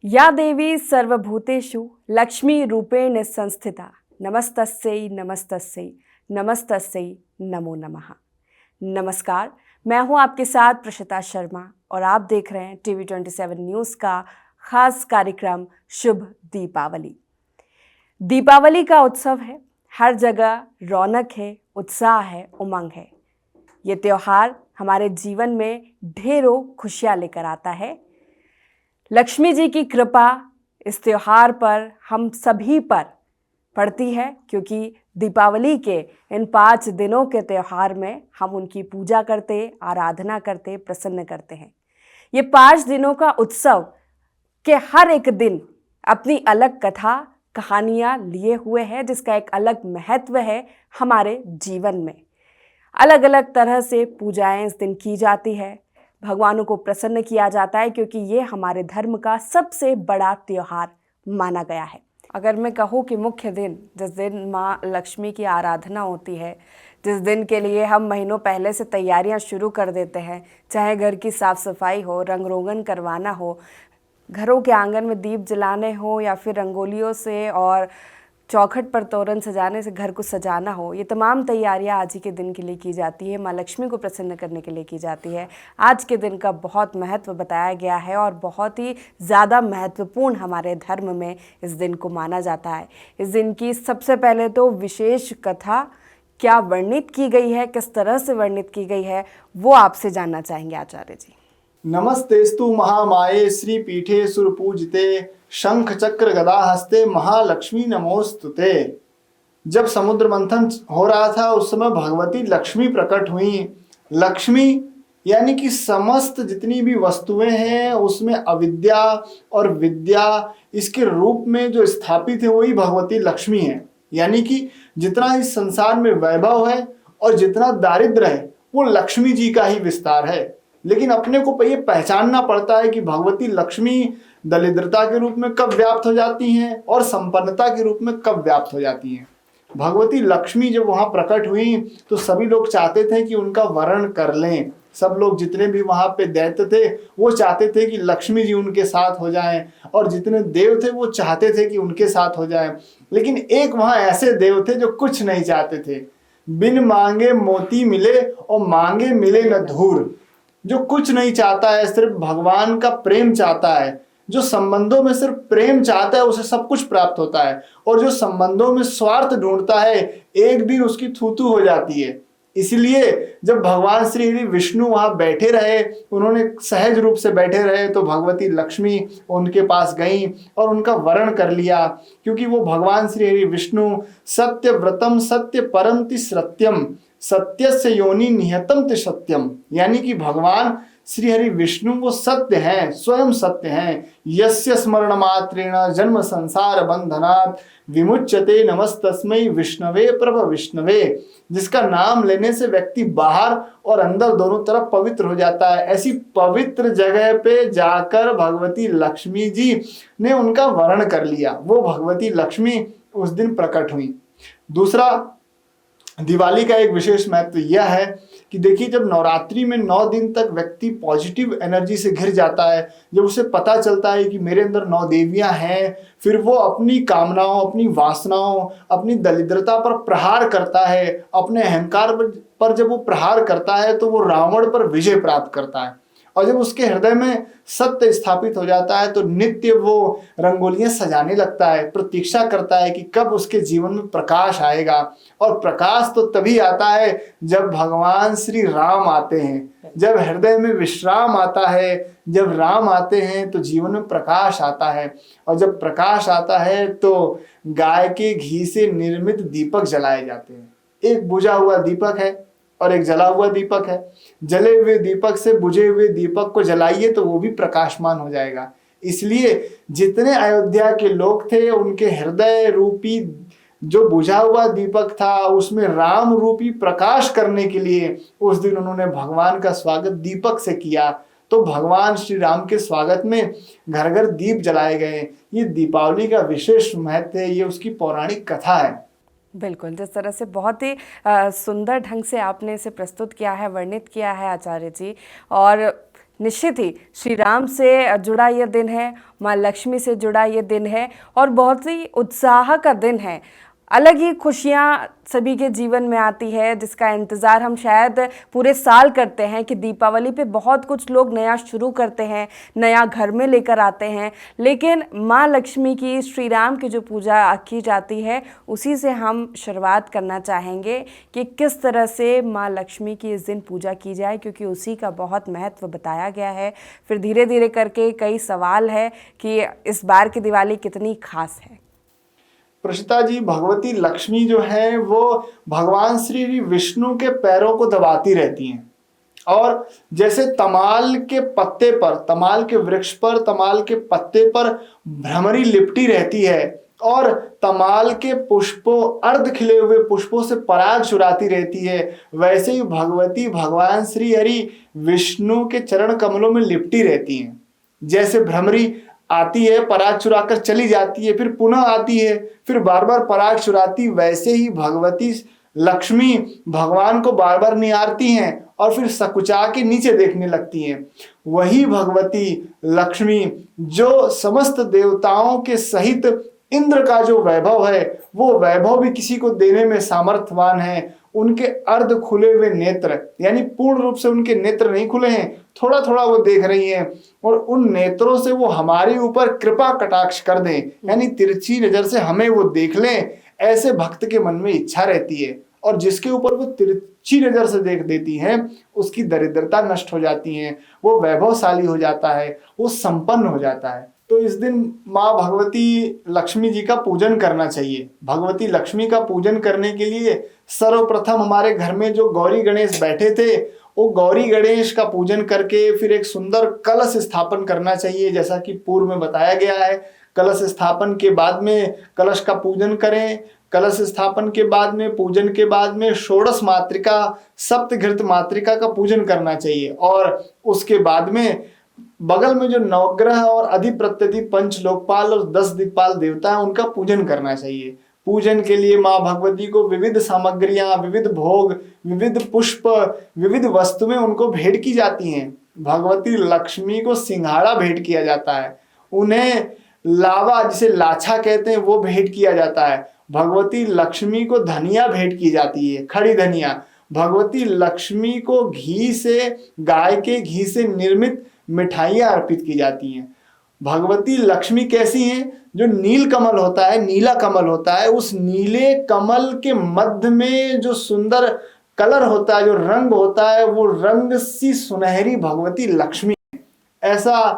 या देवी सर्वभूतेषु लक्ष्मी रूपेण संस्थिता नमस्तस्यै नमस्तस्यै नमस्तस्यै नमो नमः। नमस्कार, मैं हूं आपके साथ प्रशिता शर्मा और आप देख रहे हैं TV27 न्यूज़ का खास कार्यक्रम शुभ दीपावली। दीपावली का उत्सव है, हर जगह रौनक है, उत्साह है, उमंग है। ये त्योहार हमारे जीवन में ढेरों खुशियां लेकर आता है। लक्ष्मी जी की कृपा इस त्योहार पर हम सभी पर पड़ती है, क्योंकि दीपावली के इन 5 दिनों के त्योहार में हम उनकी पूजा करते, आराधना करते, प्रसन्न करते हैं। ये 5 दिनों का उत्सव के हर एक दिन अपनी अलग कथा कहानियाँ लिए हुए है, जिसका एक अलग महत्व है हमारे जीवन में। अलग अलग तरह से पूजाएं इस दिन की जाती है, भगवानों को प्रसन्न किया जाता है, क्योंकि ये हमारे धर्म का सबसे बड़ा त्योहार माना गया है। अगर मैं कहूँ कि मुख्य दिन, जिस दिन माँ लक्ष्मी की आराधना होती है, जिस दिन के लिए हम महीनों पहले से तैयारियां शुरू कर देते हैं, चाहे घर की साफ़ सफाई हो, रंग रोगन करवाना हो, घरों के आंगन में दीप जलाने हो, या फिर रंगोलियों से और चौखट पर तोरण सजाने से घर को सजाना हो, ये तमाम तैयारियां आज ही के दिन के लिए की जाती है, माँ लक्ष्मी को प्रसन्न करने के लिए की जाती है। आज के दिन का बहुत महत्व बताया गया है और बहुत ही ज़्यादा महत्वपूर्ण हमारे धर्म में इस दिन को माना जाता है। इस दिन की सबसे पहले तो विशेष कथा क्या वर्णित की गई है, किस तरह से वर्णित की गई है, वो आपसे जानना चाहेंगे आचार्य जी। नमस्तेस्तु महामाये श्री पीठे सुरपूजिते शंख चक्र गदा हस्ते महालक्ष्मी नमोस्तुते। जब समुद्र मंथन हो रहा था उस समय भगवती लक्ष्मी प्रकट हुई। लक्ष्मी यानी कि समस्त जितनी भी वस्तुएं हैं उसमें अविद्या और विद्या इसके रूप में जो स्थापित है वही भगवती लक्ष्मी है। यानी कि जितना इस संसार में वैभव है और जितना दारिद्र्य है वो लक्ष्मी जी का ही विस्तार है। लेकिन अपने को ये पहचानना पड़ता है कि भगवती लक्ष्मी दरिद्रता के रूप में कब व्याप्त हो जाती हैं और संपन्नता के रूप में कब व्याप्त हो जाती हैं। भगवती लक्ष्मी जब वहां प्रकट हुई तो सभी लोग चाहते थे कि उनका वरण कर लें। सब लोग जितने भी वहां पे दैत्य थे वो चाहते थे कि लक्ष्मी जी उनके साथ हो जाएं, और जितने देव थे वो चाहते थे कि उनके साथ हो जाएं। लेकिन एक वहां ऐसे देव थे जो कुछ नहीं चाहते थे। बिन मांगे मोती मिले और मांगे मिले न धूर। जो कुछ नहीं चाहता है, सिर्फ भगवान का प्रेम चाहता है। जो संबंधों में सिर्फ प्रेम चाहता है उसे सब कुछ प्राप्त होता है, और जो संबंधों में स्वार्थ ढूंढता है एक दिन उसकी थूथू हो जाती है। इसलिए जब भगवान श्री विष्णु वहां बैठे रहे, उन्होंने सहज रूप से बैठे रहे, तो भगवती लक्ष्मी उनके पास गई और उनका वरण कर लिया। क्योंकि वो भगवान श्री विष्णु सत्य व्रतम सत्य परंति सत्यम सत्यस्य योनि निहतम ते सत्यम, यानी कि भगवान श्री हरि विष्णु वो सत्य हैं, स्वयं सत्य हैं। यस्य स्मरण मात्रेण जन्म संसार बंधनात् विमुच्यते नमस्तस्मै विष्णवे प्रभ विष्णवे। जिसका नाम लेने से व्यक्ति बाहर और अंदर दोनों तरफ पवित्र हो जाता है। ऐसी पवित्र जगह पे जाकर भगवती लक्ष्मी जी ने उनका वरण कर लिया। वो भगवती लक्ष्मी उस दिन प्रकट हुई। दूसरा, दिवाली का एक विशेष महत्व यह है कि देखिए, जब नवरात्रि में 9 दिन तक व्यक्ति पॉजिटिव एनर्जी से घिर जाता है, जब उसे पता चलता है कि मेरे अंदर 9 देवियां हैं, फिर वो अपनी कामनाओं, अपनी वासनाओं, अपनी दरिद्रता पर प्रहार करता है, अपने अहंकार पर जब वो प्रहार करता है तो वो रावण पर विजय प्राप्त करता है। और जब उसके हृदय में सत्य स्थापित हो जाता है तो नित्य वो रंगोलियां सजाने लगता है, प्रतीक्षा करता है कि कब उसके जीवन में प्रकाश आएगा। और प्रकाश तो तभी आता है जब भगवान श्री राम आते हैं, जब हृदय में विश्राम आता है, जब राम आते हैं तो जीवन में प्रकाश आता है। और जब प्रकाश आता है तो गाय के घी से निर्मित दीपक जलाए जाते हैं। एक बुझा हुआ दीपक है और एक जला हुआ दीपक है। जले हुए दीपक से बुझे हुए दीपक को जलाइए तो वो भी प्रकाशमान हो जाएगा। इसलिए जितने अयोध्या के लोग थे उनके हृदय रूपी जो बुझा हुआ दीपक था उसमें राम रूपी प्रकाश करने के लिए उस दिन उन्होंने भगवान का स्वागत दीपक से किया। तो भगवान श्री राम के स्वागत में घर घर दीप जलाए गए। ये दीपावली का विशेष महत्व है, ये उसकी पौराणिक कथा है। बिल्कुल, जिस तरह से बहुत ही सुंदर ढंग से आपने इसे प्रस्तुत किया है, वर्णित किया है आचार्य जी, और निश्चित ही श्री राम से जुड़ा यह दिन है, माँ लक्ष्मी से जुड़ा ये दिन है और बहुत ही उत्साह का दिन है। अलग ही खुशियाँ सभी के जीवन में आती है, जिसका इंतज़ार हम शायद पूरे साल करते हैं कि दीपावली पे बहुत कुछ लोग नया शुरू करते हैं, नया घर में लेकर आते हैं। लेकिन माँ लक्ष्मी की, श्री राम की जो पूजा की जाती है, उसी से हम शुरुआत करना चाहेंगे कि किस तरह से माँ लक्ष्मी की इस दिन पूजा की जाए, क्योंकि उसी का बहुत महत्व बताया गया है। फिर धीरे धीरे करके कई सवाल है कि इस बार की दिवाली कितनी खास है। प्रशिता जी, भगवती लक्ष्मी जो है वो भगवान श्री विष्णु के पैरों को दबाती रहती हैं, और जैसे तमाल के पत्ते पर, तमाल के वृक्ष पर, तमाल के पत्ते पर भ्रमरी लिपटी रहती है और तमाल के पुष्पों, अर्ध खिले हुए पुष्पों से पराग चुराती रहती है, वैसे ही भगवती भगवान श्री हरि विष्णु के चरण कमलों में लिपटी रहती हैं। जैसे भ्रमरी आती है, पराग चुराकर चली जाती है, फिर पुनः आती है, फिर बार बार पराग चुराती, वैसे ही भगवती लक्ष्मी भगवान को बार बार निहारती हैं और फिर सकुचा के नीचे देखने लगती हैं। वही भगवती लक्ष्मी जो समस्त देवताओं के सहित इंद्र का जो वैभव है, वो वैभव भी किसी को देने में सामर्थ्यवान है। उनके अर्ध खुले हुए नेत्र, यानी पूर्ण रूप से उनके नेत्र नहीं खुले हैं, थोड़ा थोड़ा वो देख रही हैं, और उन नेत्रों से वो हमारे ऊपर कृपा कटाक्ष कर दें, यानी तिरछी नजर से हमें वो देख लें, ऐसे भक्त के मन में इच्छा रहती है। और जिसके ऊपर वो तिरछी नजर से देख देती हैं, उसकी दरिद्रता नष्ट हो जाती है, वो वैभवशाली हो जाता है, वो संपन्न हो जाता है। तो इस दिन माँ भगवती लक्ष्मी जी का पूजन करना चाहिए। भगवती लक्ष्मी का पूजन करने के लिए सर्वप्रथम हमारे घर में जो गौरी गणेश बैठे थे, वो गौरी गणेश का पूजन करके फिर एक सुंदर कलश स्थापन करना चाहिए, जैसा कि पूर्व में बताया गया है। कलश स्थापन के बाद में कलश का पूजन करें। कलश स्थापन के बाद में, पूजन के बाद में षोडश मातृका, सप्तघृत मातृका का पूजन करना चाहिए, और उसके बाद में बगल में जो नवग्रह और अधिप्रत्यधि पंच लोकपाल और 10 दिक्पाल देवता है, उनका पूजन करना चाहिए। पूजन के लिए माँ भगवती को विविध सामग्रियां, विविध भोग, विविध पुष्प, विविध वस्तुएं उनको भेंट की जाती हैं। भगवती लक्ष्मी को सिंघाड़ा भेंट किया जाता है, उन्हें लावा, जिसे लाछा कहते हैं, वो भेंट किया जाता है। भगवती लक्ष्मी को धनिया भेंट की जाती है, खड़ी धनिया। भगवती लक्ष्मी को घी से, गाय के घी से निर्मित मिठाइयां अर्पित की जाती हैं। भगवती लक्ष्मी कैसी हैं? जो नील कमल होता है, नीला कमल होता है, उस नीले कमल के मध्य में जो सुंदर कलर होता है, जो रंग होता है, वो रंग सी सुनहरी भगवती लक्ष्मी है, ऐसा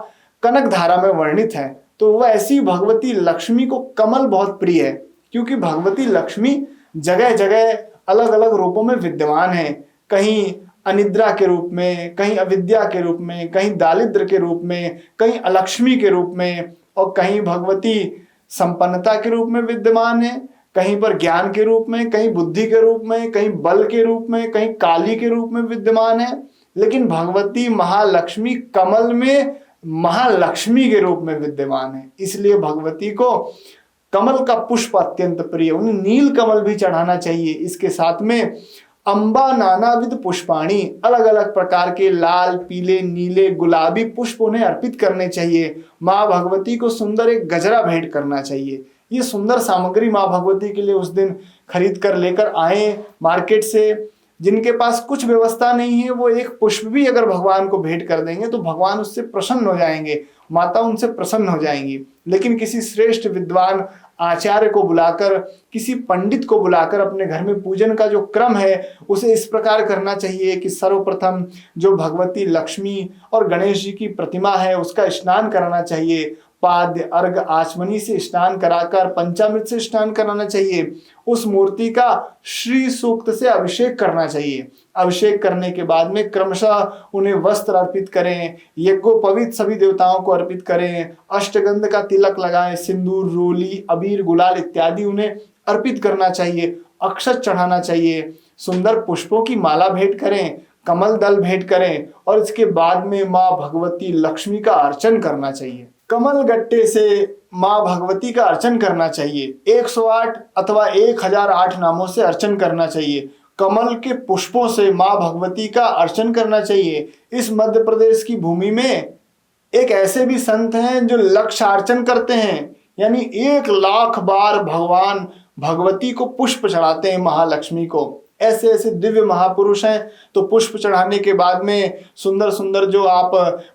कनक धारा में वर्णित है। तो वह ऐसी भगवती लक्ष्मी को कमल बहुत प्रिय है, क्योंकि भगवती लक्ष्मी जगह जगह अलग अलग रूपों में विद्यमान है। कहीं अनिद्रा के रूप में, कहीं अविद्या के रूप में, कहीं दारिद्र के रूप में, कहीं अलक्ष्मी के रूप में, और कहीं भगवती संपन्नता के रूप में विद्यमान है, कहीं पर ज्ञान के रूप में, कहीं बुद्धि के रूप में, कहीं बल के रूप में, कहीं काली के रूप में विद्यमान है। लेकिन भगवती महालक्ष्मी कमल में महालक्ष्मी के रूप में विद्यमान है। इसलिए भगवती को कमल का पुष्प अत्यंत प्रिय, उन्हें नील कमल भी चढ़ाना चाहिए। इसके साथ में अंबा नानाविध पुष्पाणी, अलग अलग प्रकार के लाल, पीले, नीले, गुलाबी पुष्प उन्हें अर्पित करने चाहिए। माँ भगवती को सुंदर एक गजरा भेंट करना चाहिए। ये सुंदर सामग्री माँ भगवती के लिए उस दिन खरीद कर लेकर आए मार्केट से। जिनके पास कुछ व्यवस्था नहीं है, वो एक पुष्प भी अगर भगवान को भेंट कर देंगे तो भगवान उससे प्रसन्न हो जाएंगे, माता उनसे प्रसन्न हो जाएंगी। लेकिन किसी श्रेष्ठ विद्वान आचार्य को बुलाकर, किसी पंडित को बुलाकर अपने घर में पूजन का जो क्रम है उसे इस प्रकार करना चाहिए कि सर्वप्रथम जो भगवती लक्ष्मी और गणेश जी की प्रतिमा है उसका स्नान कराना चाहिए। पाद्य, अर्घ, आचमनी से स्नान कराकर पंचामृत से स्नान कराना चाहिए। उस मूर्ति का श्री सूक्त से अभिषेक करना चाहिए। अभिषेक करने के बाद में क्रमशः उन्हें वस्त्र अर्पित करें, यज्ञोपवीत सभी देवताओं को अर्पित करें, अष्टगंध का तिलक लगाएं, सिंदूर, रोली, अबीर, गुलाल इत्यादि उन्हें अर्पित करना चाहिए। अक्षत चढ़ाना चाहिए, सुंदर पुष्पों की माला भेंट करें, कमल दल भेंट करें, और इसके बाद में माँ भगवती लक्ष्मी का अर्चन करना चाहिए। कमल गट्टे से माँ भगवती का अर्चन करना चाहिए। 108 अथवा 1008 नामों से अर्चन करना चाहिए। कमल के पुष्पों से माँ भगवती का अर्चन करना चाहिए। इस मध्य प्रदेश की भूमि में एक ऐसे भी संत हैं जो लक्षार्चन करते हैं, यानी 1 लाख बार भगवान भगवती को पुष्प चढ़ाते हैं, महालक्ष्मी को। ऐसे ऐसे दिव्य महापुरुष हैं। तो पुष्प चढ़ाने के बाद में सुंदर सुंदर जो आप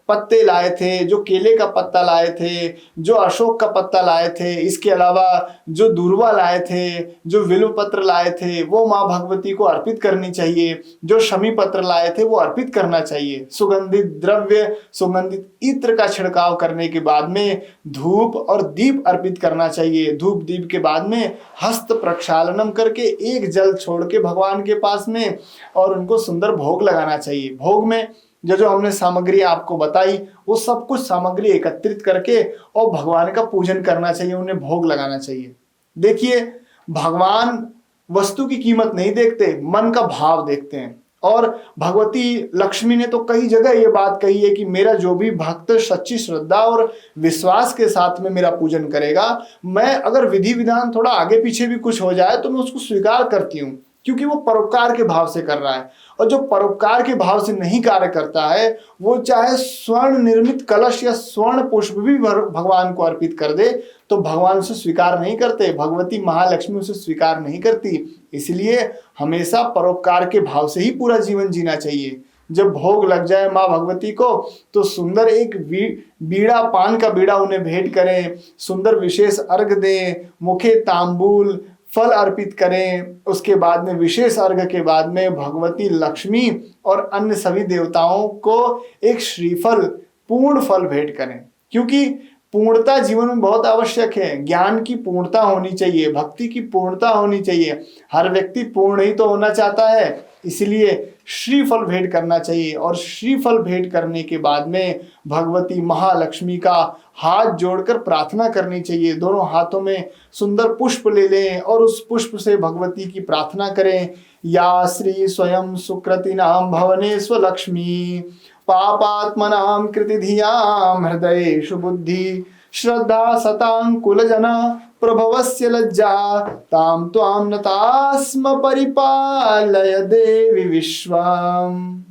पत्ते लाए थे, जो केले का पत्ता लाए थे, जो अशोक का पत्ता लाए थे, इसके अलावा जो दूर्वा लाए थे, जो बिल्व पत्र लाए थे, वो माँ भगवती को अर्पित करनी चाहिए। जो शमी पत्र लाए थे वो अर्पित करना चाहिए। सुगंधित द्रव्य, सुगंधित इत्र का छिड़काव करने के बाद में धूप और दीप अर्पित करना चाहिए। धूप दीप के बाद में हस्त प्रक्षालनम करके एक जल छोड़ के भगवान के पास में और उनको सुंदर भोग लगाना चाहिए। भोग में जो जो हमने सामग्री आपको बताई वो सब कुछ सामग्री एकत्रित करके और भगवान का पूजन करना चाहिए, उन्हें भोग लगाना चाहिए। देखिए, भगवान वस्तु की कीमत नहीं देखते, मन का भाव देखते हैं। और भगवती लक्ष्मी ने तो कई जगह ये बात कही है कि मेरा जो भी भक्त सच्ची श्रद्धा और विश्वास के साथ में मेरा पूजन करेगा, मैं अगर विधि विधान थोड़ा आगे पीछे भी कुछ हो जाए तो मैं उसको स्वीकार करती हूँ, क्योंकि वो परोपकार के भाव से कर रहा है। और जो परोपकार के भाव से नहीं कार्य करता है, वो चाहे स्वर्ण निर्मित कलश या स्वर्ण पुष्प भी भगवान को अर्पित कर दे तो भगवान उसे स्वीकार नहीं करते, भगवती महालक्ष्मी उसे स्वीकार नहीं करती। इसलिए हमेशा परोपकार के भाव से ही पूरा जीवन जीना चाहिए। जब भोग लग जाए माँ भगवती को तो सुंदर एक बीड़ा, पान का बीड़ा उन्हें भेंट करें, सुंदर विशेष अर्घ दें, मुखे तांबूल फल अर्पित करें। उसके बाद में विशेष अर्घ के बाद में भगवती लक्ष्मी और अन्य सभी देवताओं को एक श्रीफल, पूर्ण फल भेंट करें, क्योंकि पूर्णता जीवन में बहुत आवश्यक है। ज्ञान की पूर्णता होनी चाहिए, भक्ति की पूर्णता होनी चाहिए। हर व्यक्ति पूर्ण ही तो होना चाहता है, इसलिए श्रीफल भेंट करना चाहिए। और श्रीफल भेंट करने के बाद में भगवती महालक्ष्मी का हाथ जोड़कर प्रार्थना करनी चाहिए। दोनों हाथों में सुंदर पुष्प ले लें और उस पुष्प से भगवती की प्रार्थना करें। या श्री स्वयं सुकृतिनाम भवनेश्व लक्ष्मी पापात्मनां कृति धियां हृदयेषु बुद्धि श्रद्धा सतांकुल जना प्रभवस्य लज्जा ताम त्वां नतास्म परिपालय देवी विश्वम।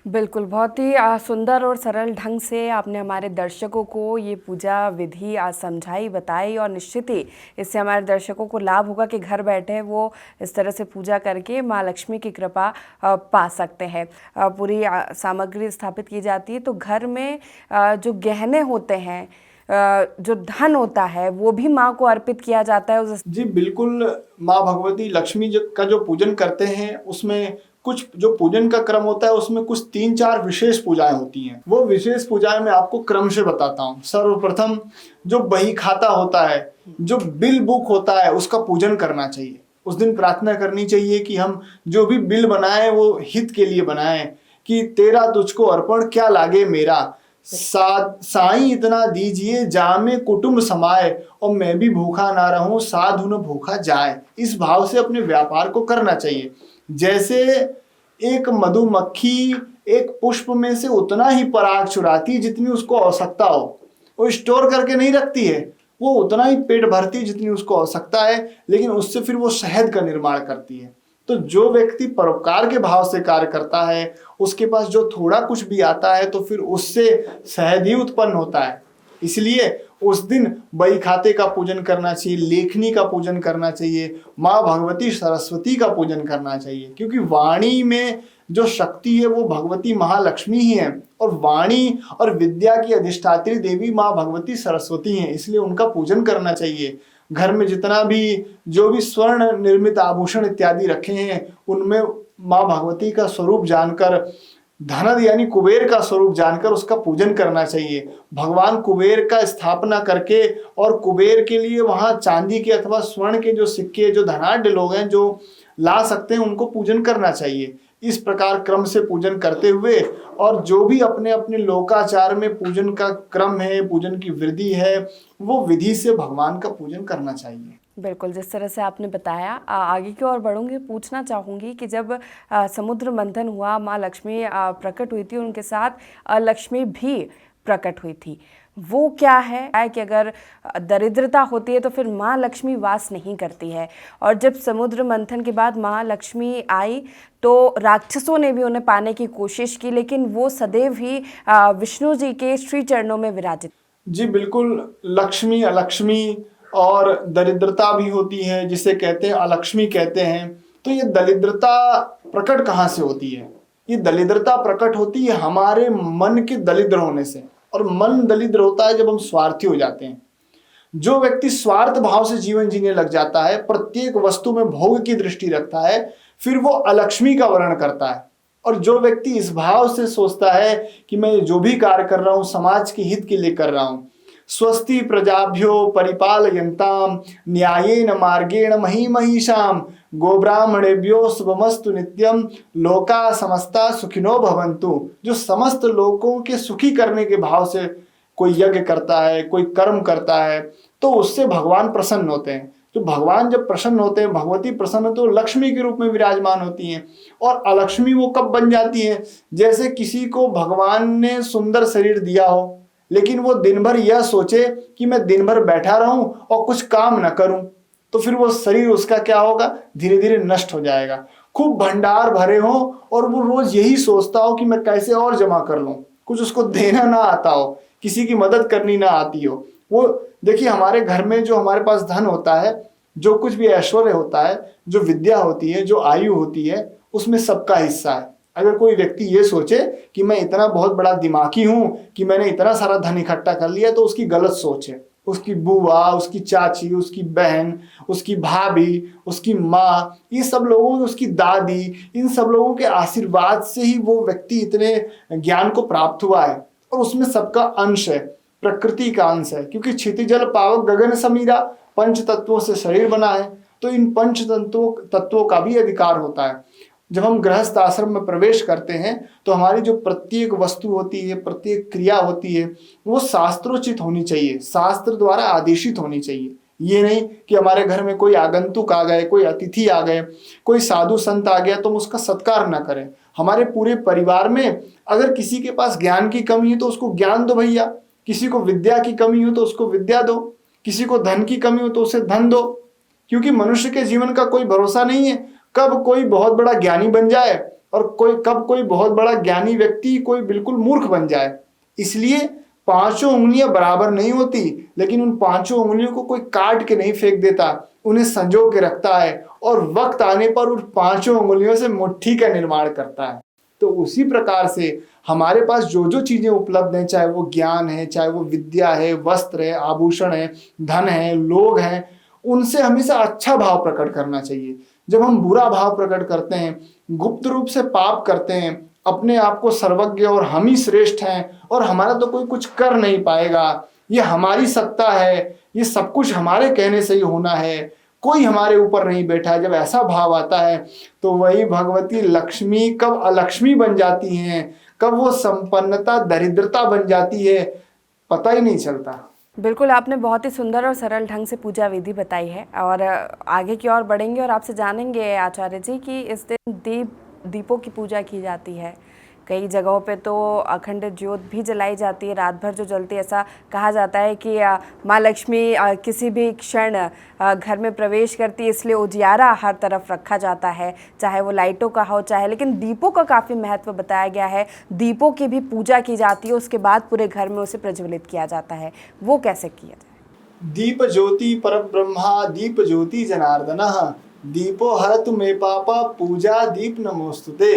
बिल्कुल, बहुत ही सुंदर और सरल ढंग से आपने हमारे दर्शकों को ये पूजा विधि आज समझाई, बताई, और निश्चित ही इससे हमारे दर्शकों को लाभ होगा कि घर बैठे वो इस तरह से पूजा करके माँ लक्ष्मी की कृपा पा सकते हैं। पूरी सामग्री स्थापित की जाती है, तो घर में जो गहने होते हैं, जो धन होता है, वो भी माँ को अर्पित किया जाता है। जी बिल्कुल, माँ भगवती लक्ष्मी का जो पूजन करते हैं उसमें कुछ जो पूजन का क्रम होता है उसमें कुछ 3-4 विशेष पूजाएं होती हैं। वो विशेष पूजाएं मैं आपको क्रम से बताता हूँ। सर्वप्रथम जो बही खाता होता है, जो बिल बुक होता है, उसका पूजन करना चाहिए। उस दिन प्रार्थना करनी चाहिए कि हम जो भी बिल बनाएं वो हित के लिए बनाएं, कि तेरा तुझको अर्पण क्या लागे मेरा, साईं इतना दीजिए जामे कुटुंब समाए, और मैं भी भूखा ना रहूं साधु न भूखा जाए। इस भाव से अपने व्यापार को करना चाहिए। जैसे एक मधुमक्खी एक पुष्प में से उतना ही पराग चुराती जितनी उसको आवश्यकता हो, वो स्टोर करके नहीं रखती है, वो उतना ही पेट भरती जितनी उसको आवश्यकता है, लेकिन उससे फिर वो शहद का निर्माण करती है। तो जो व्यक्ति परोपकार के भाव से कार्य करता है, उसके पास जो थोड़ा कुछ भी आता है तो फिर उससे शहद ही उत्पन्न होता है। इसलिए उस दिन बही खाते का पूजन करना चाहिए, लेखनी का पूजन करना चाहिए, माँ भगवती सरस्वती का पूजन करना चाहिए, क्योंकि वाणी में जो शक्ति है वो भगवती महालक्ष्मी ही है, और वाणी और विद्या की अधिष्ठात्री देवी माँ भगवती सरस्वती हैं, इसलिए उनका पूजन करना चाहिए। घर में जितना भी जो भी स्वर्ण निर्मित आभूषण इत्यादि रखे हैं उनमें माँ भगवती का स्वरूप जानकर, धनद यानी कुबेर का स्वरूप जानकर उसका पूजन करना चाहिए। भगवान कुबेर का स्थापना करके और कुबेर के लिए वहां चांदी के अथवा स्वर्ण के जो सिक्के, जो धनाढ्य लोग हैं जो ला सकते हैं, उनको पूजन करना चाहिए। इस प्रकार क्रम से पूजन करते हुए, और जो भी अपने अपने लोकाचार में पूजन का क्रम है, पूजन की वृद्धि है, वो विधि से भगवान का पूजन करना चाहिए। बिल्कुल, जिस तरह से आपने बताया, आगे की ओर बढ़ूंगी। पूछना चाहूँगी कि जब समुद्र मंथन हुआ, माँ लक्ष्मी प्रकट हुई थी, उनके साथ लक्ष्मी भी प्रकट हुई थी, वो क्या है कि अगर दरिद्रता होती है तो फिर माँ लक्ष्मी वास नहीं करती है। और जब समुद्र मंथन के बाद माँ लक्ष्मी आई तो राक्षसों ने भी उन्हें पाने की कोशिश की, लेकिन वो सदैव ही विष्णु जी के श्री चरणों में विराजित। जी बिल्कुल, लक्ष्मी अलक्ष्मी और दरिद्रता भी होती है, जिसे कहते हैं अलक्ष्मी कहते हैं। तो ये दरिद्रता प्रकट कहाँ से होती है? ये दरिद्रता प्रकट होती है हमारे मन के दरिद्र होने से। और मन दरिद्र होता है जब हम स्वार्थी हो जाते हैं। जो व्यक्ति स्वार्थ भाव से जीवन जीने लग जाता है, प्रत्येक वस्तु में भोग की दृष्टि रखता है, फिर वो अलक्ष्मी का वर्ण करता है। और जो व्यक्ति इस भाव से सोचता है कि मैं जो भी कार्य कर रहा हूं समाज के हित के लिए कर रहा हूं, स्वस्ति प्रजाभ्यो परिपालयन्ताम न्यायेन मार्गेण महीमहीषाम गोब्राह्मणेभ्यो शुभमस्तु नित्यम लोका समस्ता सुखिनो भवन्तु। जो समस्त लोगों के सुखी करने के भाव से कोई यज्ञ करता है, कोई कर्म करता है, तो उससे भगवान प्रसन्न होते हैं। तो भगवान जब प्रसन्न होते हैं, भगवती प्रसन्न तो लक्ष्मी के रूप में विराजमान होती हैं। और अलक्ष्मी वो कब बन जाती है? जैसे किसी को भगवान ने सुंदर शरीर दिया हो, लेकिन वो दिन भर यह सोचे कि मैं दिन भर बैठा रहूं और कुछ काम ना करूं, तो फिर वो शरीर उसका क्या होगा? धीरे धीरे नष्ट हो जाएगा। खूब भंडार भरे हो और वो रोज यही सोचता हो कि मैं कैसे और जमा कर लूं, कुछ उसको देना ना आता हो, किसी की मदद करनी ना आती हो। वो देखिए, हमारे घर में जो हमारे पास धन होता है, जो कुछ भी ऐश्वर्य होता है, जो विद्या होती है, जो आयु होती है, उसमें सबका हिस्सा है। अगर कोई व्यक्ति ये सोचे कि मैं इतना बहुत बड़ा दिमागी हूं कि मैंने इतना सारा धन इकट्ठा कर लिया, तो उसकी गलत सोच है। उसकी बुआ, उसकी चाची, उसकी बहन, उसकी भाभी, उसकी माँ, ये सब लोगों, उसकी दादी, इन सब लोगों के आशीर्वाद से ही वो व्यक्ति इतने ज्ञान को प्राप्त हुआ है। और उसमें सबका अंश है, प्रकृति का अंश है, क्योंकि क्षिति जल पावक गगन समीरा, पंच तत्वों से शरीर बना है। तो इन पंच तत्वों का भी अधिकार होता है। जब हम गृहस्थ आश्रम में प्रवेश करते हैं तो हमारी जो प्रत्येक वस्तु होती है, प्रत्येक क्रिया होती है, वो शास्त्रोचित होनी चाहिए, शास्त्र द्वारा आदेशित होनी चाहिए। ये नहीं कि हमारे घर में कोई आगंतुक आ गए, कोई अतिथि आ गए, कोई साधु संत आ गया तो हम उसका सत्कार ना करें। हमारे पूरे परिवार में अगर किसी के पास ज्ञान की कमी है तो उसको ज्ञान दो भैया, किसी को विद्या की कमी हो तो उसको विद्या दो, किसी को धन की कमी हो तो उसे धन दो। क्योंकि मनुष्य के जीवन का कोई भरोसा नहीं है, कब कोई बहुत बड़ा ज्ञानी बन जाए और कब कोई बहुत बड़ा ज्ञानी व्यक्ति कोई बिल्कुल मूर्ख बन जाए। इसलिए पांचों उंगलियां बराबर नहीं होती, लेकिन उन पांचों उंगलियों को कोई काट के नहीं फेंक देता, उन्हें संजो के रखता है और वक्त आने पर उन पांचों उंगलियों से मुट्ठी का निर्माण करता है। तो उसी प्रकार से हमारे पास जो जो चीजें उपलब्ध हैं, चाहे वो ज्ञान है, चाहे वो विद्या है, वस्त्र है, आभूषण है, धन है, लोग हैं, उनसे हमेशा अच्छा भाव प्रकट करना चाहिए। जब हम बुरा भाव प्रकट करते हैं, गुप्त रूप से पाप करते हैं, अपने आप को सर्वज्ञ और हम ही श्रेष्ठ हैं और हमारा तो कोई कुछ कर नहीं पाएगा, ये हमारी सत्ता है, ये सब कुछ हमारे कहने से ही होना है, कोई हमारे ऊपर नहीं बैठा है, जब ऐसा भाव आता है तो वही भगवती लक्ष्मी कब अलक्ष्मी बन जाती हैं, कब वो संपन्नता दरिद्रता बन जाती है, पता ही नहीं चलता। बिल्कुल, आपने बहुत ही सुंदर और सरल ढंग से पूजा विधि बताई है। और आगे की ओर बढ़ेंगे और आपसे जानेंगे आचार्य जी कि इस दिन दीपों की पूजा की जाती है। कई जगहों पे तो अखंड ज्योत भी जलाई जाती है, रात भर जो जलती है। ऐसा कहा जाता है कि माँ लक्ष्मी किसी भी क्षण घर में प्रवेश करती है, इसलिए उजियारा हर तरफ रखा जाता है, चाहे वो लाइटों का हो चाहे, लेकिन दीपों का काफ़ी महत्व बताया गया है। दीपों की भी पूजा की जाती है, उसके बाद पूरे घर में उसे प्रज्वलित किया जाता है। वो कैसे किया जाए? दीप ज्योति पर ब्रह्मा दीप ज्योति जनार्दन दीपो हरतु मे पापा पूजा दीप नमोस्तुते।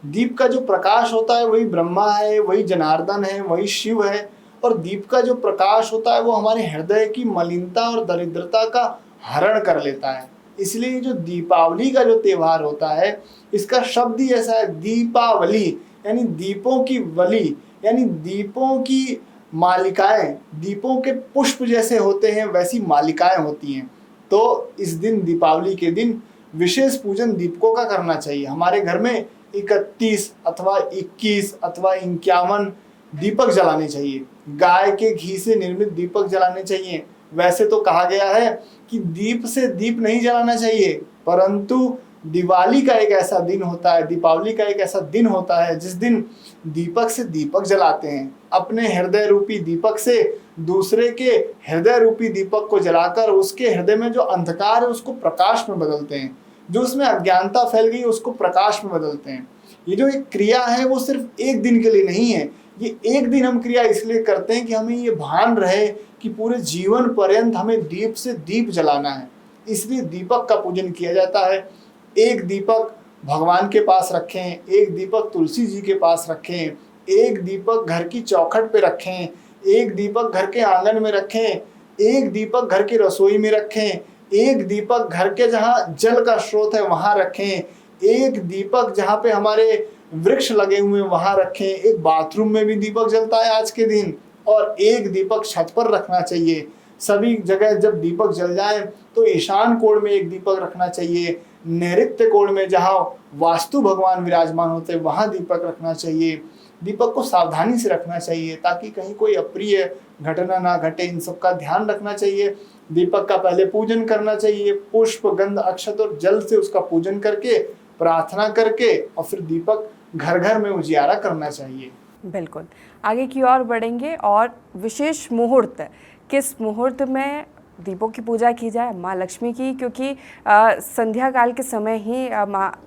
दीप का जो प्रकाश होता है वही ब्रह्मा है, वही जनार्दन है, वही शिव है। और दीप का जो प्रकाश होता है वो हमारे हृदय की मलिनता और दरिद्रता का हरण कर लेता है। इसलिए जो दीपावली का जो त्योहार होता है, इसका शब्द ही ऐसा है, दीपावली, यानी दीपों की वली, यानी दीपों की मालिकाएं, दीपों के पुष्प जैसे होते हैं वैसी मालिकाएं होती हैं। तो इस दिन, दीपावली के दिन, विशेष पूजन दीपकों का करना चाहिए। हमारे घर में 31 अथवा 21 अथवा 51 दीपक जलाने चाहिए। गाय के घी से निर्मित दीपक जलाने चाहिए। वैसे तो कहा गया है कि दीप से दीप नहीं जलाना चाहिए, परंतु दिवाली का एक ऐसा दिन होता है, दीपावली का एक ऐसा दिन होता है जिस दिन दीपक से दीपक जलाते हैं। अपने हृदय रूपी दीपक से दूसरे के हृदय रूपी दीपक को जलाकर उसके हृदय में जो अंधकार है उसको प्रकाश में बदलते हैं, जो उसमें अज्ञानता फैल गई उसको प्रकाश में बदलते हैं। ये जो एक क्रिया है वो सिर्फ एक दिन के लिए नहीं है, ये एक दिन हम क्रिया इसलिए करते हैं कि हमें ये भान रहे कि पूरे जीवन पर्यंत हमें दीप से दीप जलाना है, इसलिए दीपक का पूजन किया जाता है। एक दीपक भगवान के पास रखें, एक दीपक तुलसी जी के पास रखें, एक दीपक घर की चौखट पे रखें, एक दीपक घर के आंगन में रखें, एक दीपक घर की रसोई में रखें, एक दीपक घर के जहाँ जल का स्रोत है वहां रखें, एक दीपक जहाँ पे हमारे वृक्ष लगे हुए हैं वहां रखें, एक बाथरूम में भी दीपक जलता है आज के दिन, और एक दीपक छत पर रखना चाहिए। सभी जगह जब दीपक जल जाए तो ईशान कोण में एक दीपक रखना चाहिए, नैऋत्य कोण में जहाँ वास्तु भगवान विराजमान होते हैं वहां दीपक रखना चाहिए। दीपक को सावधानी से रखना चाहिए ताकि कहीं कोई अप्रिय घटना ना घटे, इन सब का ध्यान रखना चाहिए। दीपक का पहले पूजन करना चाहिए, पुष्प गंध अक्षत और जल से उसका पूजन करके प्रार्थना करके और फिर दीपक घर घर में उजियारा करना चाहिए। बिल्कुल, आगे की ओर बढ़ेंगे। और विशेष मुहूर्त, किस मुहूर्त में दीपों की पूजा की जाए माँ लक्ष्मी की, क्योंकि संध्या काल के समय ही माँ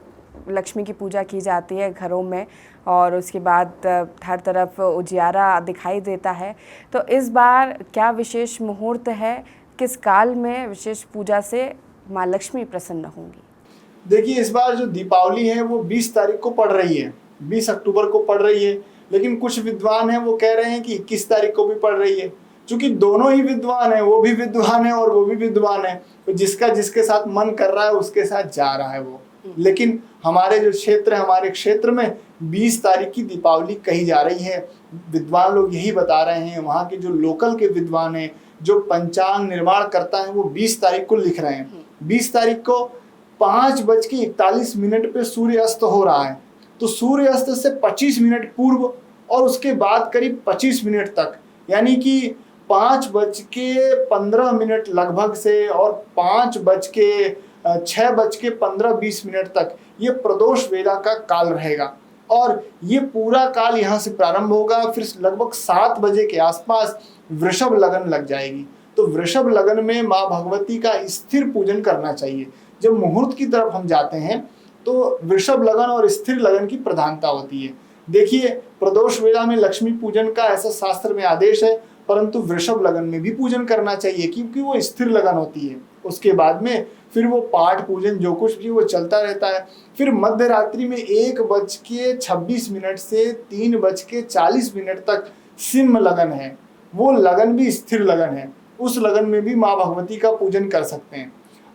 लक्ष्मी की पूजा की जाती है घरों में, और उसके बाद हर तरफ उजियारा दिखाई देता है। तो इस बार क्या विशेष मुहूर्त है, किस काल में विशेष पूजा से माँ लक्ष्मी प्रसन्न होंगी? देखिए, इस बार जो दीपावली है वो 20 तारीख को पड़ रही है, 20 अक्टूबर को पड़ रही है, लेकिन कुछ विद्वान हैं वो कह रहे हैं कि 21 तारीख को भी पड़ रही है। क्योंकि दोनों ही विद्वान है, वो भी विद्वान है और वो भी विद्वान है, तो जिसका जिसके साथ मन कर रहा है उसके साथ जा रहा है वो। लेकिन हमारे जो क्षेत्र है, हमारे क्षेत्र में 20 तारीख की दीपावली कही जा रही है। विद्वान लोग यही बता रहे हैं, वहाँ के जो लोकल के विद्वान हैं, जो पंचांग निर्माण करता है, वो 20 तारीख को लिख रहे हैं। 20 तारीख को 5:41 पे सूर्य अस्त हो रहा है, तो सूर्य अस्त से 25 मिनट पूर्व और उसके बाद करीब 25 मिनट तक, यानी कि 5:15 लगभग से और 6:15-20 तक ये प्रदोष वेला का काल रहेगा। और ये पूरा काल यहाँ से प्रारंभ होगा, फिर लगभग 7 बजे के आसपास वृषभ लगन लग जाएगी। तो वृषभ लगन में माँ भगवती का स्थिर पूजन करना चाहिए। जब मुहूर्त की तरफ हम जाते हैं तो वृषभ लगन और स्थिर लगन की प्रधानता होती है। देखिए, प्रदोष वेला में लक्ष्मी पूजन का ऐसा शास्त्र में आदेश है, परंतु वृषभ लगन में भी पूजन करना चाहिए क्योंकि वो स्थिर लगन होती है। उसके बाद में फिर वो पाठ पूजन जो कुछ भी वो चलता रहता है। फिर मध्य रात्रि में 1:26 से 3:40 तक सिंह लगन है, वो लगन भी स्थिर लगन है। उस लगन में भी माँ भगवती का पूजन कर सकते हैं।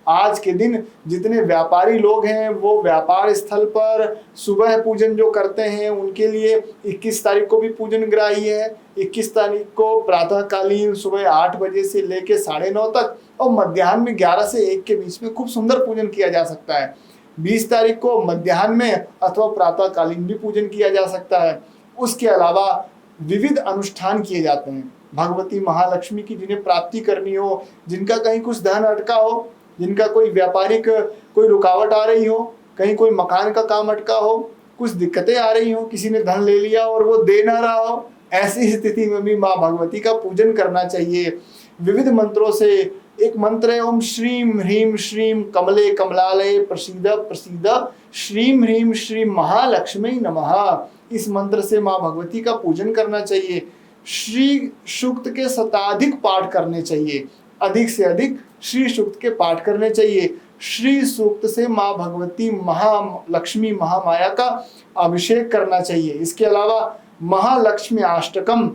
आज के दिन जितने व्यापारी लोग हैं वो व्यापार स्थल पर सुबह पूजन जो करते हैं उनके लिए 21 तारीख को भी पूजन ग्राही है। 21 तारीख को प्रातःकालीन सुबह 8 बजे से लेके 9:30 तक और मध्याह्न में 11 से 1 के बीच में खूब सुंदर पूजन किया जा सकता है। 20 तारीख को मध्याह्न में अथवा प्रातःकालीन भी पूजन किया जा सकता है। उसके अलावा विविध अनुष्ठान किए जाते हैं भगवती महालक्ष्मी की, जिन्हें प्राप्ति करनी हो, जिनका कहीं कुछ धन अटका हो, जिनका कोई व्यापारिक कोई रुकावट आ रही हो, कहीं कोई मकान का काम अटका हो, कुछ दिक्कतें आ रही हो, किसी ने धन ले लिया और वो दे ना रहा हो, ऐसी स्थिति में भी माँ भगवती का पूजन करना चाहिए। विविध मंत्रों से एक मंत्र है, ओम श्रीम ह्रीम श्रीम कमले कमलालय प्रसीद प्रसीद श्रीम ह्रीम श्रीम महालक्ष्मी नमः। इस मंत्र से माँ भगवती का पूजन करना चाहिए। श्री सूक्त के शताधिक पाठ करने चाहिए, अधिक से अधिक श्री सूक्त के पाठ करने चाहिए। श्री सूक्त से माँ भगवती महालक्ष्मी महामाया का अभिषेक करना चाहिए। इसके अलावा महालक्ष्मी अष्टकम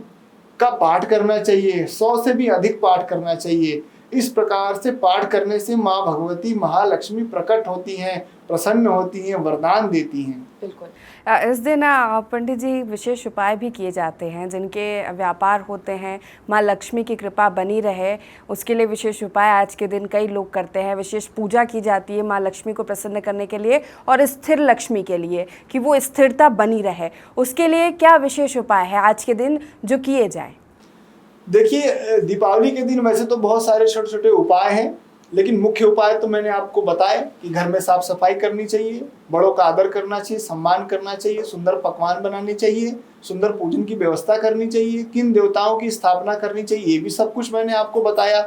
का पाठ करना चाहिए, 100 से भी अधिक पाठ करना चाहिए। इस प्रकार से पाठ करने से माँ भगवती महालक्ष्मी प्रकट होती हैं, प्रसन्न होती हैं, वरदान देती हैं। बिल्कुल, इस दिन पंडित जी विशेष उपाय भी किए जाते हैं। जिनके व्यापार होते हैं, माँ लक्ष्मी की कृपा बनी रहे, उसके लिए विशेष उपाय आज के दिन कई लोग करते हैं। विशेष पूजा की जाती है माँ लक्ष्मी को प्रसन्न करने के लिए और स्थिर लक्ष्मी के लिए, कि वो स्थिरता बनी रहे। उसके लिए क्या विशेष उपाय है आज के दिन जो किए जाए? देखिए, दीपावली के दिन वैसे तो बहुत सारे छोटे छोटे उपाय हैं, लेकिन मुख्य उपाय तो मैंने आपको बताए कि घर में साफ सफाई करनी चाहिए, बड़ों का आदर करना चाहिए, सम्मान करना चाहिए, सुंदर पकवान बनाने चाहिए, सुंदर पूजन की व्यवस्था करनी चाहिए, किन देवताओं की स्थापना करनी चाहिए, ये भी सब कुछ मैंने आपको बताया।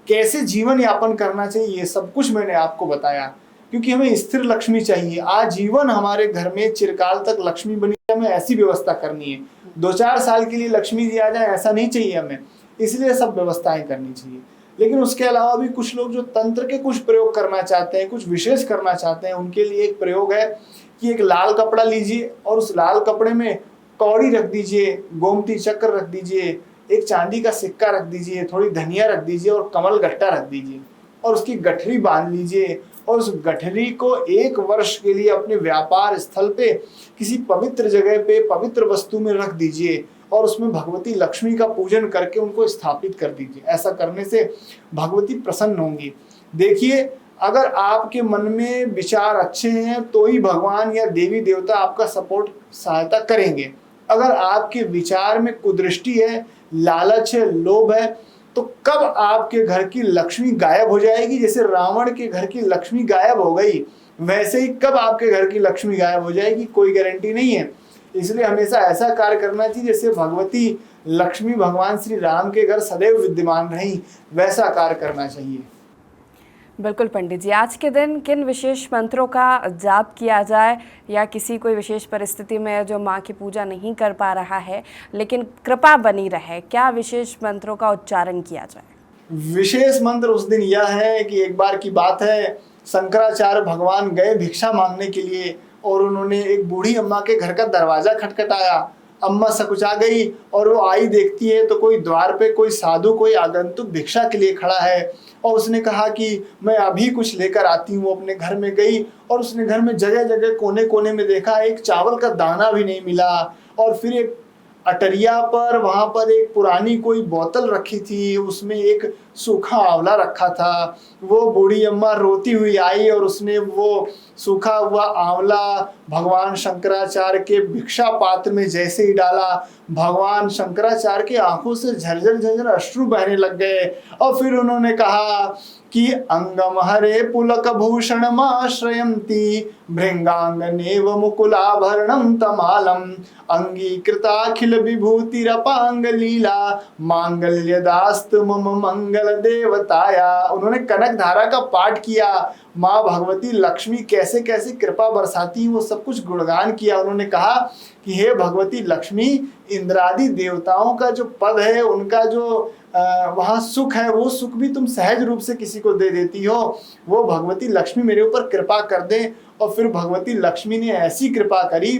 कैसे जीवन यापन करना चाहिए, ये सब कुछ मैंने आपको बताया। क्योंकि हमें स्थिर लक्ष्मी चाहिए, आजीवन हमारे घर में चिरकाल तक लक्ष्मी बनी, हमें ऐसी व्यवस्था करनी है। 2-4 साल के लिए लक्ष्मी जी आ जाए ऐसा नहीं चाहिए हमें, इसलिए सब व्यवस्थाएं करनी चाहिए। लेकिन उसके अलावा भी कुछ लोग जो तंत्र के कुछ प्रयोग करना चाहते हैं, कुछ विशेष करना चाहते हैं, उनके लिए एक प्रयोग है कि एक लाल कपड़ा लीजिए और उस लाल कपड़े में कौड़ी रख दीजिए, गोमती चक्र रख दीजिए, एक चांदी का सिक्का रख दीजिए, थोड़ी धनिया रख दीजिए और कमल गट्टा रख दीजिए और उसकी गठरी बांध लीजिए और उस गठरी को 1 वर्ष के लिए अपने व्यापार स्थल पे किसी पवित्र जगह पे पवित्र वस्तु में रख दीजिए और उसमें भगवती लक्ष्मी का पूजन करके उनको स्थापित कर दीजिए। ऐसा करने से भगवती प्रसन्न होंगी। देखिए, अगर आपके मन में विचार अच्छे हैं तो ही भगवान या देवी देवता आपका सपोर्ट सहायता करेंगे। अगर आपके विचार में कुदृष्टि है, लालच है, लोभ है, तो कब आपके घर की लक्ष्मी गायब हो जाएगी, जैसे रावण के घर की लक्ष्मी गायब हो गई, वैसे ही कब आपके घर की लक्ष्मी गायब हो जाएगी कोई गारंटी नहीं है। इसलिए हमेशा ऐसा कार्य करना चाहिए जैसे भगवती लक्ष्मी भगवान श्री राम के घर सदैव विद्यमान रही, वैसा कार्य करना चाहिए। बिल्कुल पंडित जी, आज के दिन किन विशेष मंत्रों का जाप किया जाए, या किसी कोई विशेष परिस्थिति में जो माँ की पूजा नहीं कर पा रहा है लेकिन कृपा बनी रहे, क्या विशेष मंत्रों का उच्चारण किया जाए? विशेष मंत्र उस दिन यह है कि एक बार की बात है, शंकराचार्य भगवान गए भिक्षा मांगने के लिए और उन्होंने एक बूढ़ी अम्मा के घर का दरवाजा खटखटाया। अम्मा सकुचा गई और वो आई, देखती है तो कोई द्वार पे कोई साधु, कोई आगंतुक भिक्षा के लिए खड़ा है और उसने कहा कि मैं अभी कुछ लेकर आती हूँ। अपने घर में गई और उसने घर में जगह जगह कोने कोने में देखा, एक चावल का दाना भी नहीं मिला। और फिर एक अटरिया पर वहां पर एक पुरानी कोई बोतल रखी थी, उसमें एक सूखा आंवला रखा था। वो बूढ़ी अम्मा रोती हुई आई और उसने वो सूखा हुआ आंवला भगवान शंकराचार्य के भिक्षा पात्र में जैसे ही डाला, भगवान शंकराचार्य के आंखों से झरझर झरझर अश्रु बहने लग गए। और फिर उन्होंने कहा कि अंगम हरे पुलक भूषण माश्रयन्ति भृंगांगनेव मुकुलाभरणं तमालम अंगीकृताखिल विभूतिरपांग लीला मांगल्यदास्त मम मंगल देवताया। उन्होंने कनक धारा का पाठ किया, माँ भगवती लक्ष्मी कैसे कैसे कृपा बरसाती वो सब कुछ गुणगान किया। उन्होंने कहा कि हे भगवती लक्ष्मी, इंद्रादि देवताओं का जो पद है, उनका जो वहाँ सुख है, वो सुख भी तुम सहज रूप से किसी को दे देती हो, वो भगवती लक्ष्मी मेरे ऊपर कृपा कर दे। और फिर भगवती लक्ष्मी ने ऐसी कृपा करी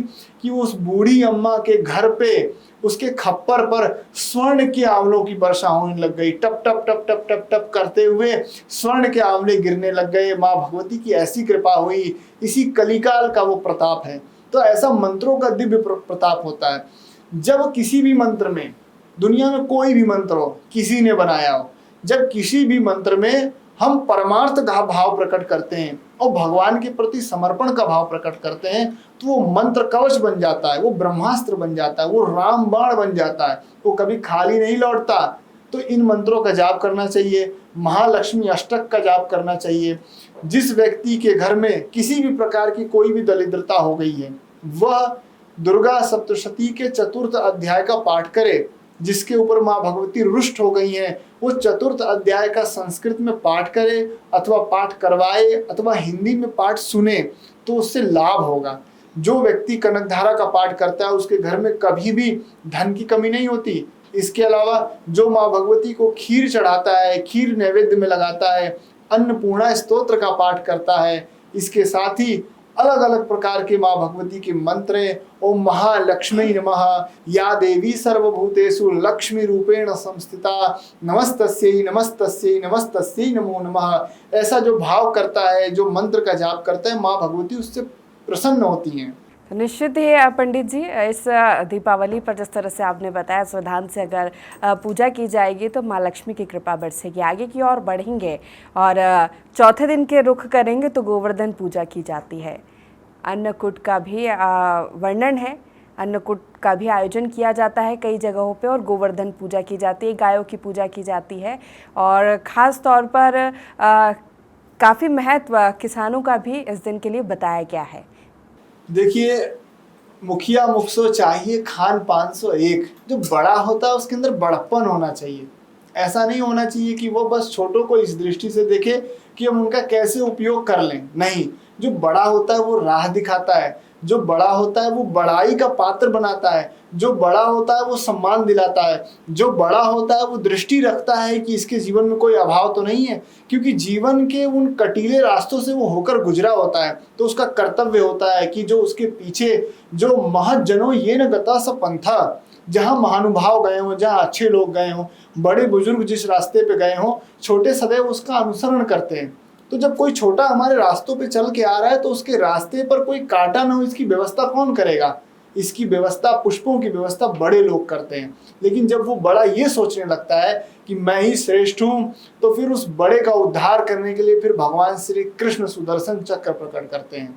कि उस बूढ़ी अम्मा के घर पे उसके खप्पर पर स्वर्ण के आंवलों की वर्षा होने लग गई। टप टप टप टप टप टप करते हुए स्वर्ण के आंवले गिरने लग गए। माँ भगवती की ऐसी कृपा हुई, इसी कलिकाल का वो प्रताप है। तो ऐसा मंत्रों का दिव्य प्रताप होता है। जब किसी भी मंत्र में, दुनिया में कोई भी मंत्र हो, किसी ने बनाया हो, जब किसी भी मंत्र में हम परमार्थ का भाव प्रकट करते हैं और भगवान के प्रति समर्पण का भाव प्रकट करते हैं, तो वो मंत्र कवच बन जाता है, वो ब्रह्मास्त्र बन जाता है, वो रामबाण बन जाता है, वो कभी खाली नहीं लौटता। तो इन मंत्रों का जाप करना चाहिए, महालक्ष्मी अष्टक का जाप करना चाहिए। जिस व्यक्ति के घर में किसी भी प्रकार की कोई भी दरिद्रता हो गई है, वह दुर्गा सप्तशती के 4th अध्याय का पाठ करे। जिसके ऊपर माँ भगवती रुष्ट हो गई हैं, वो 4th अध्याय का संस्कृत में पाठ करे अथवा पाठ करवाए अथवा हिंदी में पाठ सुने, तो उससे लाभ होगा। जो व्यक्ति कनकधारा का पाठ करता है, उसके घर में कभी भी धन की कमी नहीं होती। इसके अलावा जो माँ भगवती को खीर चढ़ाता है, खीर नैवेद्य में लगाता है, अन्नपूर्णा स्तोत्र का पाठ करता है, इसके साथ ही अलग अलग प्रकार के माँ भगवती के मंत्र हैं। ओम महालक्ष्मी नमः, या देवी सर्वभूतेषु लक्ष्मी रूपेण संस्थिता, नमस्तस्यै नमस्तस्यै नमस्तस्यै नमो नमः। ऐसा जो भाव करता है, जो मंत्र का जाप करता है, माँ भगवती उससे प्रसन्न होती हैं। निश्चित ही पंडित जी, इस दीपावली पर जिस तरह से आपने बताया, इस विधान से अगर पूजा की जाएगी तो माँ लक्ष्मी की कृपा बरसेगी। आगे की ओर बढ़ेंगे और चौथे दिन के रुख करेंगे तो गोवर्धन पूजा की जाती है। अन्नकूट का भी वर्णन है, अन्नकूट का भी आयोजन किया जाता है कई जगहों पे और गोवर्धन पूजा की जाती है, गायों की पूजा की जाती है। और ख़ास तौर पर काफ़ी महत्व किसानों का भी इस दिन के लिए बताया गया है। देखिए, मुखिया मुख सो चाहिए, खान पान सो एक। जो बड़ा होता है उसके अंदर बड़प्पन होना चाहिए। ऐसा नहीं होना चाहिए कि वो बस छोटों को इस दृष्टि से देखे कि हम उनका कैसे उपयोग कर लें। नहीं, जो बड़ा होता है वो राह दिखाता है, जो बड़ा होता है वो बड़ाई का पात्र बनाता है, जो बड़ा होता है वो सम्मान दिलाता है, जो बड़ा होता है वो दृष्टि रखता है कि इसके जीवन में कोई अभाव तो नहीं है, क्योंकि जीवन के उन कटीले रास्तों से वो होकर गुजरा होता है। तो उसका कर्तव्य होता है कि जो उसके पीछे जो महज्जनों ये न गता स पंथा, जहाँ महानुभाव गए हों, जहाँ अच्छे लोग गए हों, बड़े बुजुर्ग जिस रास्ते पे गए हों, छोटे सदैव उसका अनुसरण करते हैं। तो जब कोई छोटा हमारे रास्तों पे चल के आ रहा है तो उसके रास्ते पर कोई कांटा ना हो, इसकी व्यवस्था कौन करेगा? इसकी व्यवस्था, पुष्पों की व्यवस्था बड़े लोग करते हैं। लेकिन जब वो बड़ा ये सोचने लगता है कि मैं ही श्रेष्ठ हूँ, तो फिर उस बड़े का उद्धार करने के लिए फिर भगवान श्री कृष्ण सुदर्शन चक्र प्रकट करते हैं।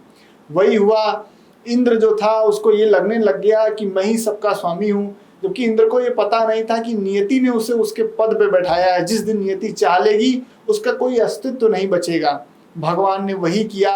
वही हुआ, इंद्र जो था उसको ये लगने लग गया कि मैं ही सबका स्वामी हूँ, जबकि इंद्र को ये पता नहीं था कि नियति ने उसे उसके पद पे बैठाया है। जिस दिन नियति चाह लेगी उसका कोई अस्तित्व तो नहीं बचेगा। भगवान ने वही किया।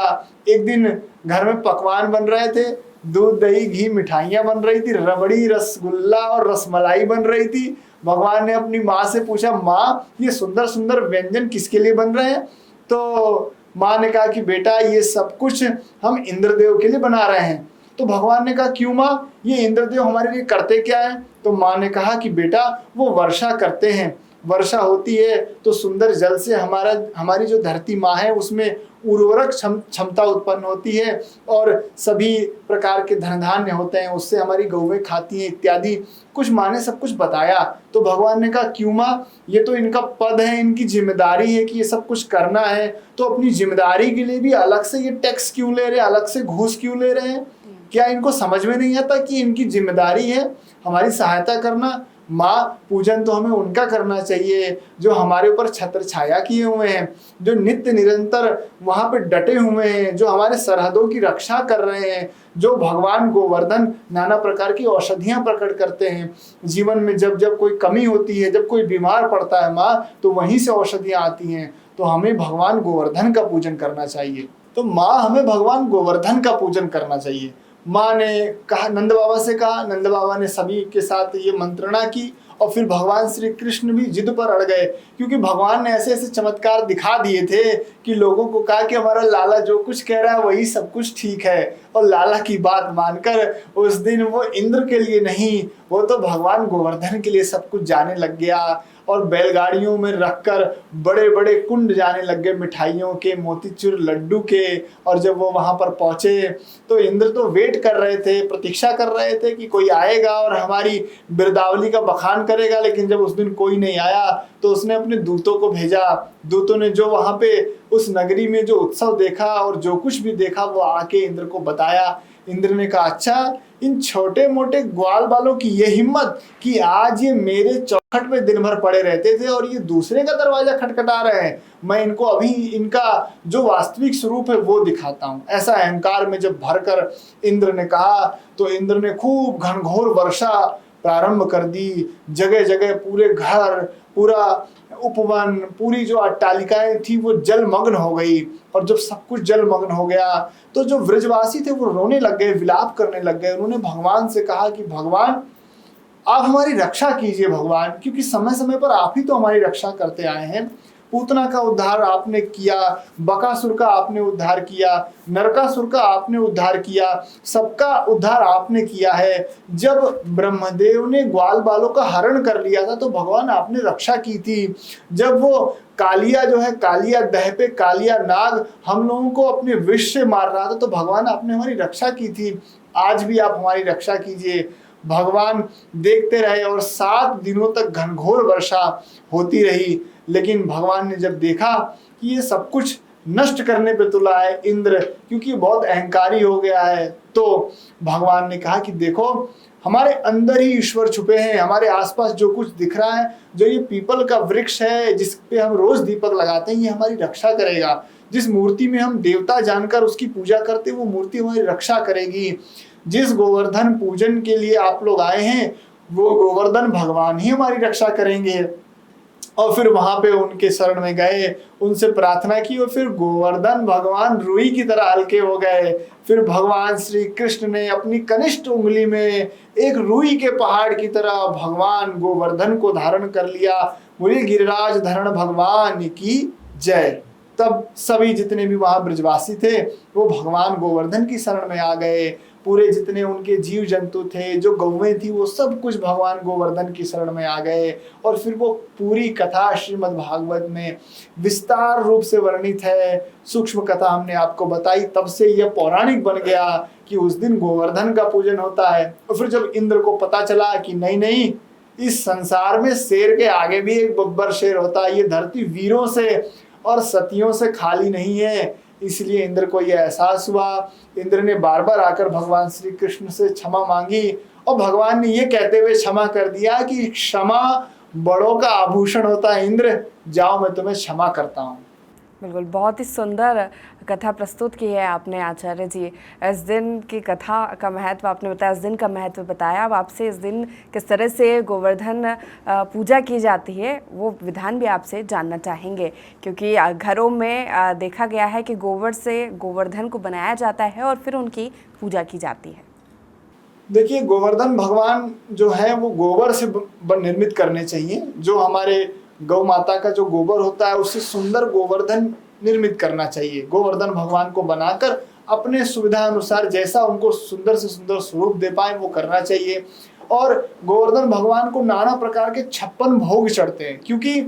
एक दिन घर में पकवान बन रहे थे, दूध दही घी मिठाइयाँ बन रही थी, रबड़ी रसगुल्ला और रसमलाई बन रही थी। भगवान ने अपनी माँ से पूछा, माँ ये सुंदर सुंदर व्यंजन किसके लिए बन रहे हैं? तो माँ ने कहा कि बेटा ये सब कुछ हम इंद्रदेव के लिए बना रहे हैं। तो भगवान ने कहा, क्यों माँ, ये इंद्रदेव हमारे लिए करते क्या है? तो माँ ने कहा कि बेटा वो वर्षा करते हैं। वर्षा होती है तो सुंदर जल से हमारी जो धरती माँ है उसमें उर्वरक क्षमता उत्पन्न होती है, और सभी प्रकार के धन धान्य होते हैं, उससे हमारी गौवें खाती हैं इत्यादि। कुछ माँ ने सब कुछ बताया। तो भगवान ने कहा, क्यों माँ, ये तो इनका पद है, इनकी जिम्मेदारी है कि ये सब कुछ करना है, तो अपनी जिम्मेदारी के लिए भी अलग से ये टैक्स क्यों ले रहे हैं, अलग से घूस क्यों ले रहे हैं? क्या इनको समझ में नहीं आता कि इनकी जिम्मेदारी है हमारी सहायता करना? माँ, पूजन तो हमें उनका करना चाहिए जो हमारे ऊपर छत्र छाया किए हुए हैं, जो नित्य निरंतर वहां पे डटे हुए हैं, जो हमारे सरहदों की रक्षा कर रहे हैं, जो भगवान गोवर्धन नाना प्रकार की औषधियां प्रकट करते हैं। जीवन में जब जब कोई कमी होती है, जब कोई बीमार पड़ता है माँ, तो वहीं से औषधियां आती हैं। तो हमें भगवान गोवर्धन का पूजन करना चाहिए। तो माँ, हमें भगवान गोवर्धन का पूजन करना चाहिए। माँ ने कहा, नंद बाबा से कहा, नंद बाबा ने सभी के साथ ये मंत्रणा की, और फिर भगवान श्री कृष्ण भी जिद पर अड़ गए, क्योंकि भगवान ने ऐसे ऐसे चमत्कार दिखा दिए थे कि लोगों को कहा कि हमारा लाला जो कुछ कह रहा है वही सब कुछ ठीक है। और लाला की बात मानकर उस दिन वो इंद्र के लिए नहीं, वो तो भगवान गोवर्धन के लिए सब कुछ जाने लग गया, और बैलगाड़ियों में रखकर बड़े बड़े कुंड जाने लग गए मिठाइयों के, मोतीचूर लड्डू के। और जब वो वहां पर पहुंचे तो इंद्र तो वेट कर रहे थे, प्रतीक्षा कर रहे थे कि कोई आएगा और हमारी बिरदावली का बखान करेगा। लेकिन जब उस दिन कोई नहीं आया तो उसने अपने दूतों को भेजा। दूतों ने जो वहां पे उस नगरी में जो उत्सव देखा और जो कुछ भी देखा वो आके इंद्र को बताया। इंद्र ने कहा, अच्छा, इन छोटे मोटे ग्वाल बालों की ये हिम्मत कि आज ये मेरे चौखट पे दिन भर पड़े रहते थे और ये दूसरे का दरवाजा खटखटा रहे हैं। मैं इनको अभी इनका जो वास्तविक स्वरूप है वो दिखाता हूँ। ऐसा अहंकार में जब भरकर इंद्र ने कहा तो इंद्र ने खूब घनघोर वर्षा प्रारंभ कर दी। जगह जगह पूरे घर, पूरा उपवन, पूरी जो अट्टालिकाएं थी वो जलमग्न हो गई। और जब सब कुछ जलमग्न हो गया तो जो व्रजवासी थे वो रोने लग गए, विलाप करने लग गए। उन्होंने भगवान से कहा कि भगवान, आप हमारी रक्षा कीजिए भगवान, क्योंकि समय समय पर आप ही तो हमारी रक्षा करते आए हैं। पूतना का उद्धार आपने किया, बकासुर का आपने उद्धार किया, नरकासुर का आपने उद्धार किया, सबका उद्धार आपने किया है। जब ब्रह्मदेव ने ग्वाल बालों का हरण कर लिया था तो भगवान आपने रक्षा की थी। जब वो कालिया जो है, कालिया दह पे कालिया नाग हम लोगों को अपने विष से मार रहा था तो भगवान आपने हमारी रक्षा की थी। आज भी आप हमारी रक्षा कीजिए। भगवान देखते रहे और 7 दिनों तक घनघोर वर्षा होती रही। लेकिन भगवान ने जब देखा कि ये सब कुछ नष्ट करने पे तुला है इंद्र, क्योंकि बहुत अहंकारी हो गया है, तो भगवान ने कहा कि देखो, हमारे अंदर ही ईश्वर छुपे हैं। हमारे आसपास जो कुछ दिख रहा है, जो ये पीपल का वृक्ष है जिस पे हम रोज दीपक लगाते हैं, ये हमारी रक्षा करेगा। जिस मूर्ति में हम देवता जानकर उसकी पूजा करते हैं वो मूर्ति हमारी रक्षा करेगी। जिस गोवर्धन पूजन के लिए आप लोग आए हैं वो गोवर्धन भगवान ही हमारी रक्षा करेंगे। और फिर वहां पे उनके शरण में गए, उनसे प्रार्थना की और फिर गोवर्धन भगवान रुई की तरह हल्के हो गए। फिर भगवान श्री कृष्ण ने अपनी कनिष्ठ उंगली में एक रुई के पहाड़ की तरह भगवान गोवर्धन को धारण कर लिया। बोलिए गिरिराज धरण भगवान की जय। तब सभी जितने भी वहां ब्रजवासी थे वो भगवान गोवर्धन की शरण में आ गए। पूरे जितने उनके जीव जंतु थे, जो गौवें थी, वो सब कुछ भगवान गोवर्धन की शरण में आ गए। और फिर वो पूरी कथा श्रीमद् भागवत में विस्तार रूप से वर्णित है। सूक्ष्म कथा हमने आपको बताई, तब से यह पौराणिक बन गया कि उस दिन गोवर्धन का पूजन होता है। और फिर जब इंद्र को पता चला कि नहीं नहीं, इस संसार में शेर के आगे भी एक बब्बर शेर होता है, ये धरती वीरों से और सतियों से खाली नहीं है, इसलिए इंद्र को यह एहसास हुआ। इंद्र ने बार बार आकर भगवान श्री कृष्ण से क्षमा मांगी और भगवान ने यह कहते हुए क्षमा कर दिया कि क्षमा बड़ों का आभूषण होता है, इंद्र जाओ मैं तुम्हें क्षमा करता हूँ। बिल्कुल, बहुत ही सुंदर कथा प्रस्तुत की है आपने आचार्य जी। इस दिन की कथा का महत्व आपने बताया, इस दिन का महत्व बताया। अब आपसे इस दिन किस तरह से गोवर्धन पूजा की जाती है वो विधान भी आपसे जानना चाहेंगे, क्योंकि घरों में देखा गया है कि गोबर से गोवर्धन को बनाया जाता है और फिर उनकी पूजा की जाती है। देखिए, गोवर्धन भगवान जो है वो गोबर से निर्मित करने चाहिए। जो हमारे गौ माता का जो गोबर होता है उससे सुंदर गोवर्धन निर्मित करना चाहिए। गोवर्धन भगवान को बनाकर अपने सुविधा अनुसार जैसा उनको सुंदर से सुंदर स्वरूप दे पाए वो करना चाहिए। और गोवर्धन भगवान को नाना प्रकार के 56 भोग चढ़ते हैं, क्योंकि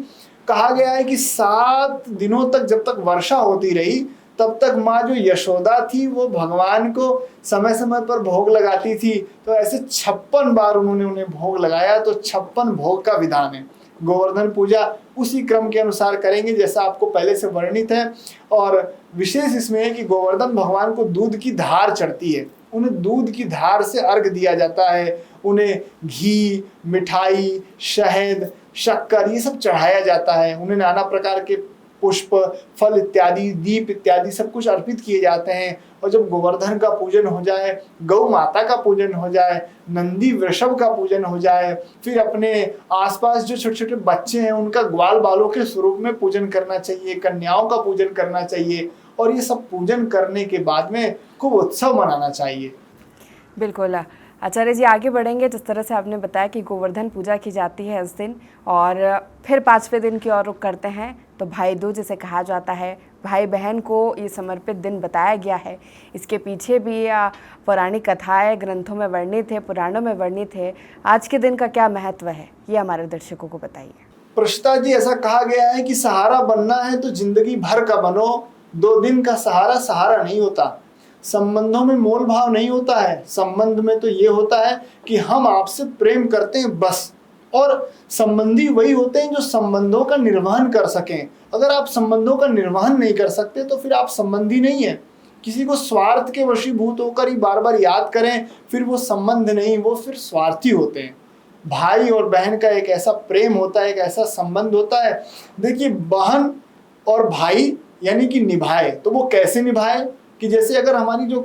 कहा गया है कि 7 दिनों तक जब तक वर्षा होती रही तब तक माँ जो यशोदा थी वो भगवान को समय समय पर भोग लगाती थी। तो ऐसे 56 बार उन्होंने उन्हें भोग लगाया, तो 56 भोग का विधान है। गोवर्धन पूजा उसी क्रम के अनुसार करेंगे जैसा आपको पहले से वर्णित है। और विशेष इसमें है कि गोवर्धन भगवान को दूध की धार चढ़ती है, उन्हें दूध की धार से अर्घ दिया जाता है। उन्हें घी, मिठाई, शहद, शक्कर ये सब चढ़ाया जाता है। उन्हें नाना प्रकार के पुष्प, फल इत्यादि, दीप इत्यादि सब कुछ अर्पित किए जाते हैं। और जब गोवर्धन का पूजन हो जाए, गौ माता का पूजन हो जाए, नंदी वृषभ का पूजन हो जाए, फिर अपने आसपास जो छोटे छोटे बच्चे हैं उनका ग्वाल बालों के स्वरूप में पूजन करना चाहिए, कन्याओं का पूजन करना चाहिए। और ये सब पूजन करने के बाद में खूब उत्सव मनाना चाहिए। बिल्कुल आचार्य जी, आगे बढ़ेंगे। जिस तरह से आपने बताया कि गोवर्धन पूजा की जाती है इस दिन, और फिर 5वें दिन की ओर रुख करते हैं तो भाई दूज जिसे कहा जाता है, भाई बहन को ये समर्पित दिन बताया गया है। इसके पीछे भी पौराणिक कथाएं ग्रंथों में वर्णित है, पुराणों में वर्णित है। आज के दिन का क्या महत्व है ये हमारे दर्शकों को बताइए। प्रश्ता जी, ऐसा कहा गया है कि सहारा बनना है तो जिंदगी भर का बनो, 2 दिन का सहारा सहारा नहीं होता। संबंधों में मोल भाव नहीं होता है। संबंध में तो ये होता है कि हम आपसे प्रेम करते हैं बस, और संबंधी वही होते हैं जो संबंधों का निर्वहन कर सकें। अगर आप संबंधों का निर्वहन नहीं कर सकते तो फिर आप संबंधी नहीं है। किसी को स्वार्थ के वशीभूत होकर ही बार बार याद करें फिर वो संबंध नहीं, वो फिर स्वार्थी होते हैं। भाई और बहन का एक ऐसा प्रेम होता है, एक ऐसा संबंध होता है। देखिए, बहन और भाई यानी कि निभाए, तो वो कैसे निभाए कि जैसे अगर हमारी जो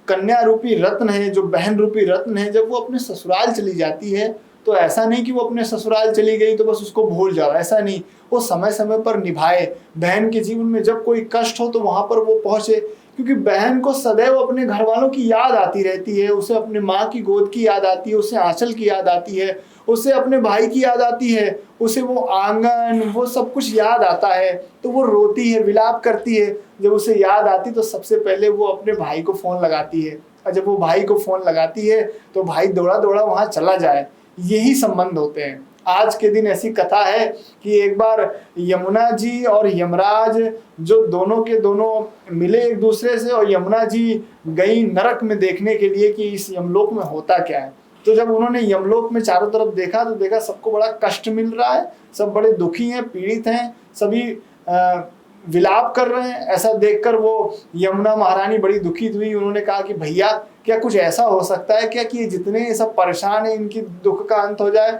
कन्या रूपी रत्न है, जो बहन रूपी रत्न है, जब वो अपने ससुराल चली जाती है तो ऐसा नहीं कि वो अपने ससुराल चली गई तो बस उसको भूल जाओ, ऐसा नहीं। वो समय समय पर निभाए। बहन के जीवन में जब कोई कष्ट हो तो वहां पर वो पहुंचे, क्योंकि बहन को सदैव अपने घर वालों की याद आती रहती है। उसे अपने माँ की गोद की याद आती है, उसे आंचल की याद आती है, उसे अपने भाई की याद आती है, उसे वो आंगन, वो सब कुछ याद आता है। तो वो रोती है, विलाप करती है। जब उसे याद आती तो सबसे पहले वो अपने भाई को फोन लगाती है, और जब वो भाई को फोन लगाती है तो भाई दौड़ा दौड़ा वहां चला जाए। यही संबंध होते हैं। आज के दिन ऐसी कथा है कि एक बार यमुना जी और यमराज जो दोनों के दोनों मिले एक दूसरे से, और यमुना जी गई नरक में देखने के लिए कि इस यमलोक में होता क्या है। तो जब उन्होंने यमलोक में चारों तरफ देखा तो देखा सबको बड़ा कष्ट मिल रहा है, सब बड़े दुखी हैं, पीड़ित हैं, सभी विलाप कर रहे हैं। ऐसा देखकर वो यमुना महारानी बड़ी दुखित हुई। उन्होंने कहा कि भैया क्या कुछ ऐसा हो सकता है क्या कि जितने सब परेशान हैं इनकी दुख का अंत हो जाए।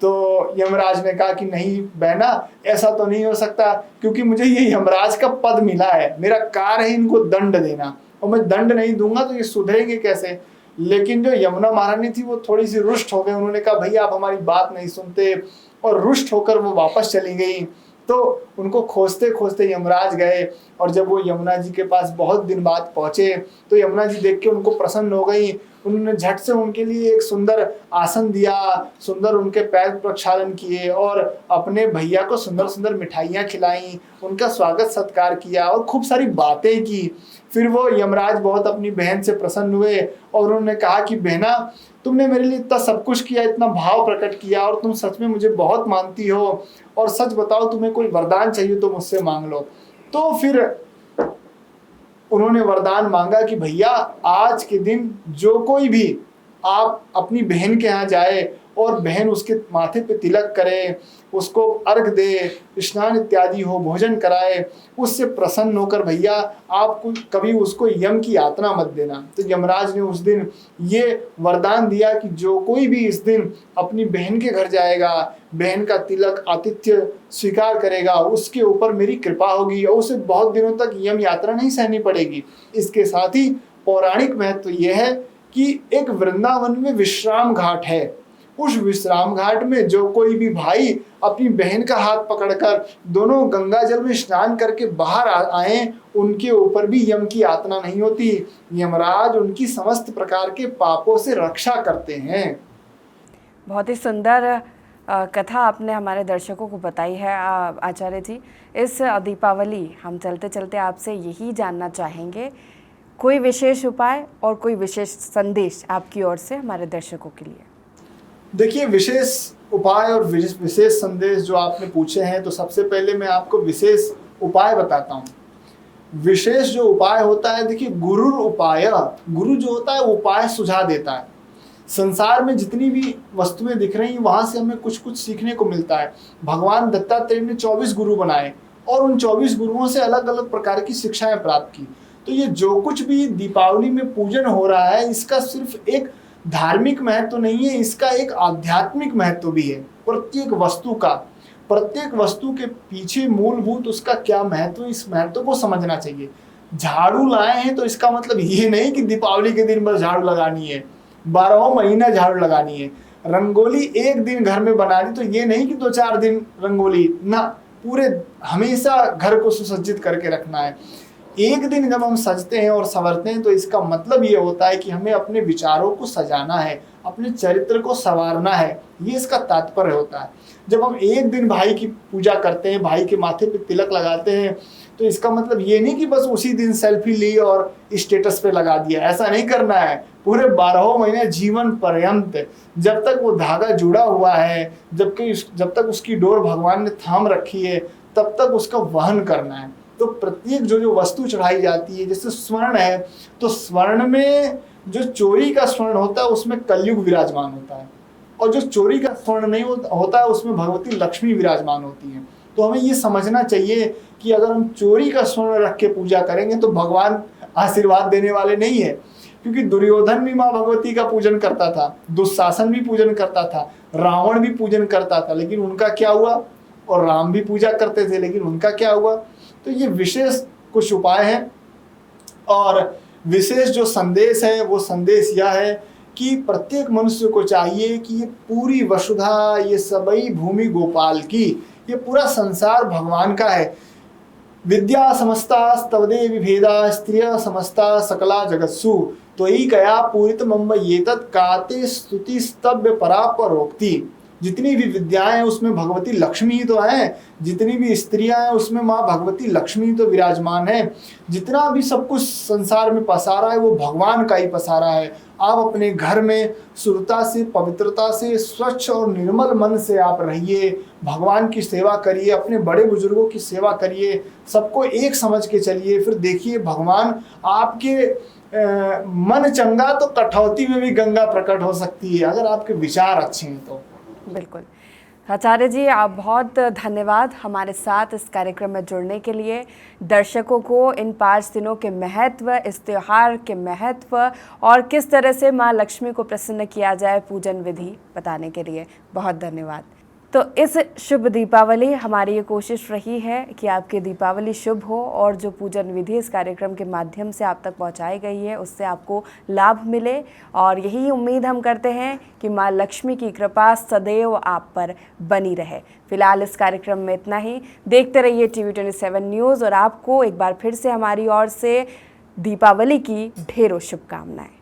तो यमराज ने कहा कि नहीं बहना, ऐसा तो नहीं हो सकता, क्योंकि मुझे ये यमराज का पद मिला है, मेरा कार्य है इनको दंड देना, और मैं दंड नहीं दूंगा तो ये सुधरेंगे कैसे। लेकिन जो यमुना महारानी थी वो थोड़ी सी रुष्ट हो गई। उन्होंने कहा भैया आप हमारी बात नहीं सुनते, और रुष्ट होकर वो वापस चली गई। तो उनको खोजते खोजते यमराज गए, और जब वो यमुना जी के पास बहुत दिन बाद पहुंचे तो यमुना जी देख के उनको प्रसन्न हो गई। उन्होंने झट से उनके लिए एक सुंदर आसन दिया, सुंदर उनके पैर प्रक्षालन किए और अपने भैया को सुंदर सुंदर मिठाइयाँ खिलाई, उनका स्वागत सत्कार किया और खूब सारी बातें की। फिर वो यमराज बहुत अपनी बहन से प्रसन्न हुए और उन्होंने कहा कि बहना, तुमने मेरे लिए इतना सब कुछ किया, इतना भाव प्रकट किया और तुम सच में मुझे बहुत मानती हो, और सच बताओ तुम्हें कोई वरदान चाहिए तो मुझसे मांग लो। तो फिर उन्होंने वरदान मांगा कि भैया आज के दिन जो कोई भी आप अपनी बहन के यहाँ जाए और बहन उसके माथे पे तिलक करे, उसको अर्घ दे, स्नान इत्यादि हो, भोजन कराए, उससे प्रसन्न होकर भैया आप कभी उसको यम की यातना मत देना। तो यमराज ने उस दिन ये वरदान दिया कि जो कोई भी इस दिन अपनी बहन के घर जाएगा, बहन का तिलक आतिथ्य स्वीकार करेगा, उसके ऊपर मेरी कृपा होगी और उसे बहुत दिनों तक यम यात्रा नहीं सहनी पड़ेगी। इसके साथ ही पौराणिक महत्व यह है कि एक वृंदावन में विश्राम घाट है। उस विश्राम घाट में जो कोई भी भाई अपनी बहन का हाथ पकड़कर दोनों गंगा जल में स्नान करके बाहर आए, उनके ऊपर भी यम की यातना नहीं होती। यमराज उनकी समस्त प्रकार के पापों से रक्षा करते हैं। बहुत ही सुंदर कथा आपने हमारे दर्शकों को बताई है आचार्य जी। इस दीपावली हम चलते चलते आपसे यही जानना चाहेंगे, कोई विशेष उपाय और कोई विशेष संदेश आपकी ओर से हमारे दर्शकों के लिए? देखिए, विशेष उपाय और विशेष संदेश जो आपने पूछे हैं, तो सबसे पहले मैं आपको विशेष उपाय बताता हूँ। विशेष जो उपाय होता है, देखिए गुरु उपाय, गुरु जो होता है उपाय सुझा देता है। संसार में जितनी भी वस्तुएं दिख रही हैं वहां से हमें कुछ कुछ सीखने को मिलता है। भगवान दत्तात्रेय ने 24 गुरु बनाए और उन 24 गुरुओं से अलग अलग प्रकार की शिक्षाएं प्राप्त की। तो ये जो कुछ भी दीपावली में पूजन हो रहा है, इसका सिर्फ एक धार्मिक महत्व नहीं है, इसका एक आध्यात्मिक महत्व भी है। प्रत्येक वस्तु के पीछे मूलभूत उसका क्या महत्व, इस महत्व को समझना चाहिए। झाड़ू लाए हैं तो इसका मतलब ये नहीं कि दीपावली के दिन बस झाड़ू लगानी है, 12 महीना झाड़ू लगानी है। रंगोली एक दिन घर में बना ली तो ये नहीं कि 2-4 दिन रंगोली ना, पूरे हमेशा घर को सुसज्जित करके रखना है। एक दिन जब हम सजते हैं और संवरते हैं तो इसका मतलब ये होता है कि हमें अपने विचारों को सजाना है, अपने चरित्र को संवारना है, ये इसका तात्पर्य होता है। जब हम एक दिन भाई की पूजा करते हैं, भाई के माथे पे तिलक लगाते हैं, तो इसका मतलब ये नहीं कि बस उसी दिन सेल्फी ली और स्टेटस पे लगा दिया, ऐसा नहीं करना है। पूरे 12 महीने जीवन पर्यंत जब तक वो धागा जुड़ा हुआ है, जब तक उसकी डोर भगवान ने थाम रखी है, तब तक उसका वहन करना है। तो प्रत्येक जो वस्तु चढ़ाई जाती है, जैसे स्वर्ण है, तो स्वर्ण में जो चोरी का स्वर्ण होता है उसमें कलयुग विराजमान होता है, और जो चोरी का स्वर्ण नहीं होता है उसमें भगवती लक्ष्मी विराजमान होती है। तो हमें ये समझना चाहिए कि अगर हम चोरी का स्वर्ण रख के पूजा करेंगे तो भगवान आशीर्वाद देने वाले नहीं है। क्योंकि दुर्योधन भी माँ भगवती का पूजन करता था, दुशासन भी पूजन करता था, रावण भी पूजन करता था, लेकिन उनका क्या हुआ? और राम भी पूजा करते थे, लेकिन उनका क्या हुआ? तो ये विशेष कुछ उपाय हैं। और विशेष जो संदेश है वो संदेश यह है कि प्रत्येक मनुष्य को चाहिए कि ये पूरी वसुधा, ये सबई भूमि गोपाल की, ये पूरा संसार भगवान का है। विद्या समस्ता स्तवदे विभेदा स्त्रिय समस्ता सकला जगत्सु तो ही कया पूरित मम्ब ये काते स्तुति स्तव्य परापरोक्ति। जितनी भी विद्याएं हैं उसमें भगवती लक्ष्मी ही तो है, जितनी भी स्त्रियां हैं उसमें माँ भगवती लक्ष्मी तो विराजमान है। जितना भी सब कुछ संसार में पसारा है वो भगवान का ही पसारा है। आप अपने घर में शुद्धता से, पवित्रता से, स्वच्छ और निर्मल मन से आप रहिए, भगवान की सेवा करिए, अपने बड़े बुजुर्गों की सेवा करिए, सबको एक समझ के चलिए। फिर देखिए भगवान आपके मन चंगा तो कठौती में भी गंगा प्रकट हो सकती है, अगर आपके विचार अच्छे हैं तो। बिल्कुल आचार्य जी, आप बहुत धन्यवाद हमारे साथ इस कार्यक्रम में जुड़ने के लिए। दर्शकों को इन 5 दिनों के महत्व, इस त्यौहार के महत्व और किस तरह से माँ लक्ष्मी को प्रसन्न किया जाए पूजन विधि बताने के लिए बहुत धन्यवाद। तो इस शुभ दीपावली हमारी ये कोशिश रही है कि आपकी दीपावली शुभ हो और जो पूजन विधि इस कार्यक्रम के माध्यम से आप तक पहुंचाई गई है उससे आपको लाभ मिले, और यही उम्मीद हम करते हैं कि माँ लक्ष्मी की कृपा सदैव आप पर बनी रहे। फिलहाल इस कार्यक्रम में इतना ही। देखते रहिए TV27 न्यूज़, और आपको एक बार फिर से हमारी ओर से दीपावली की ढेरों शुभकामनाएं।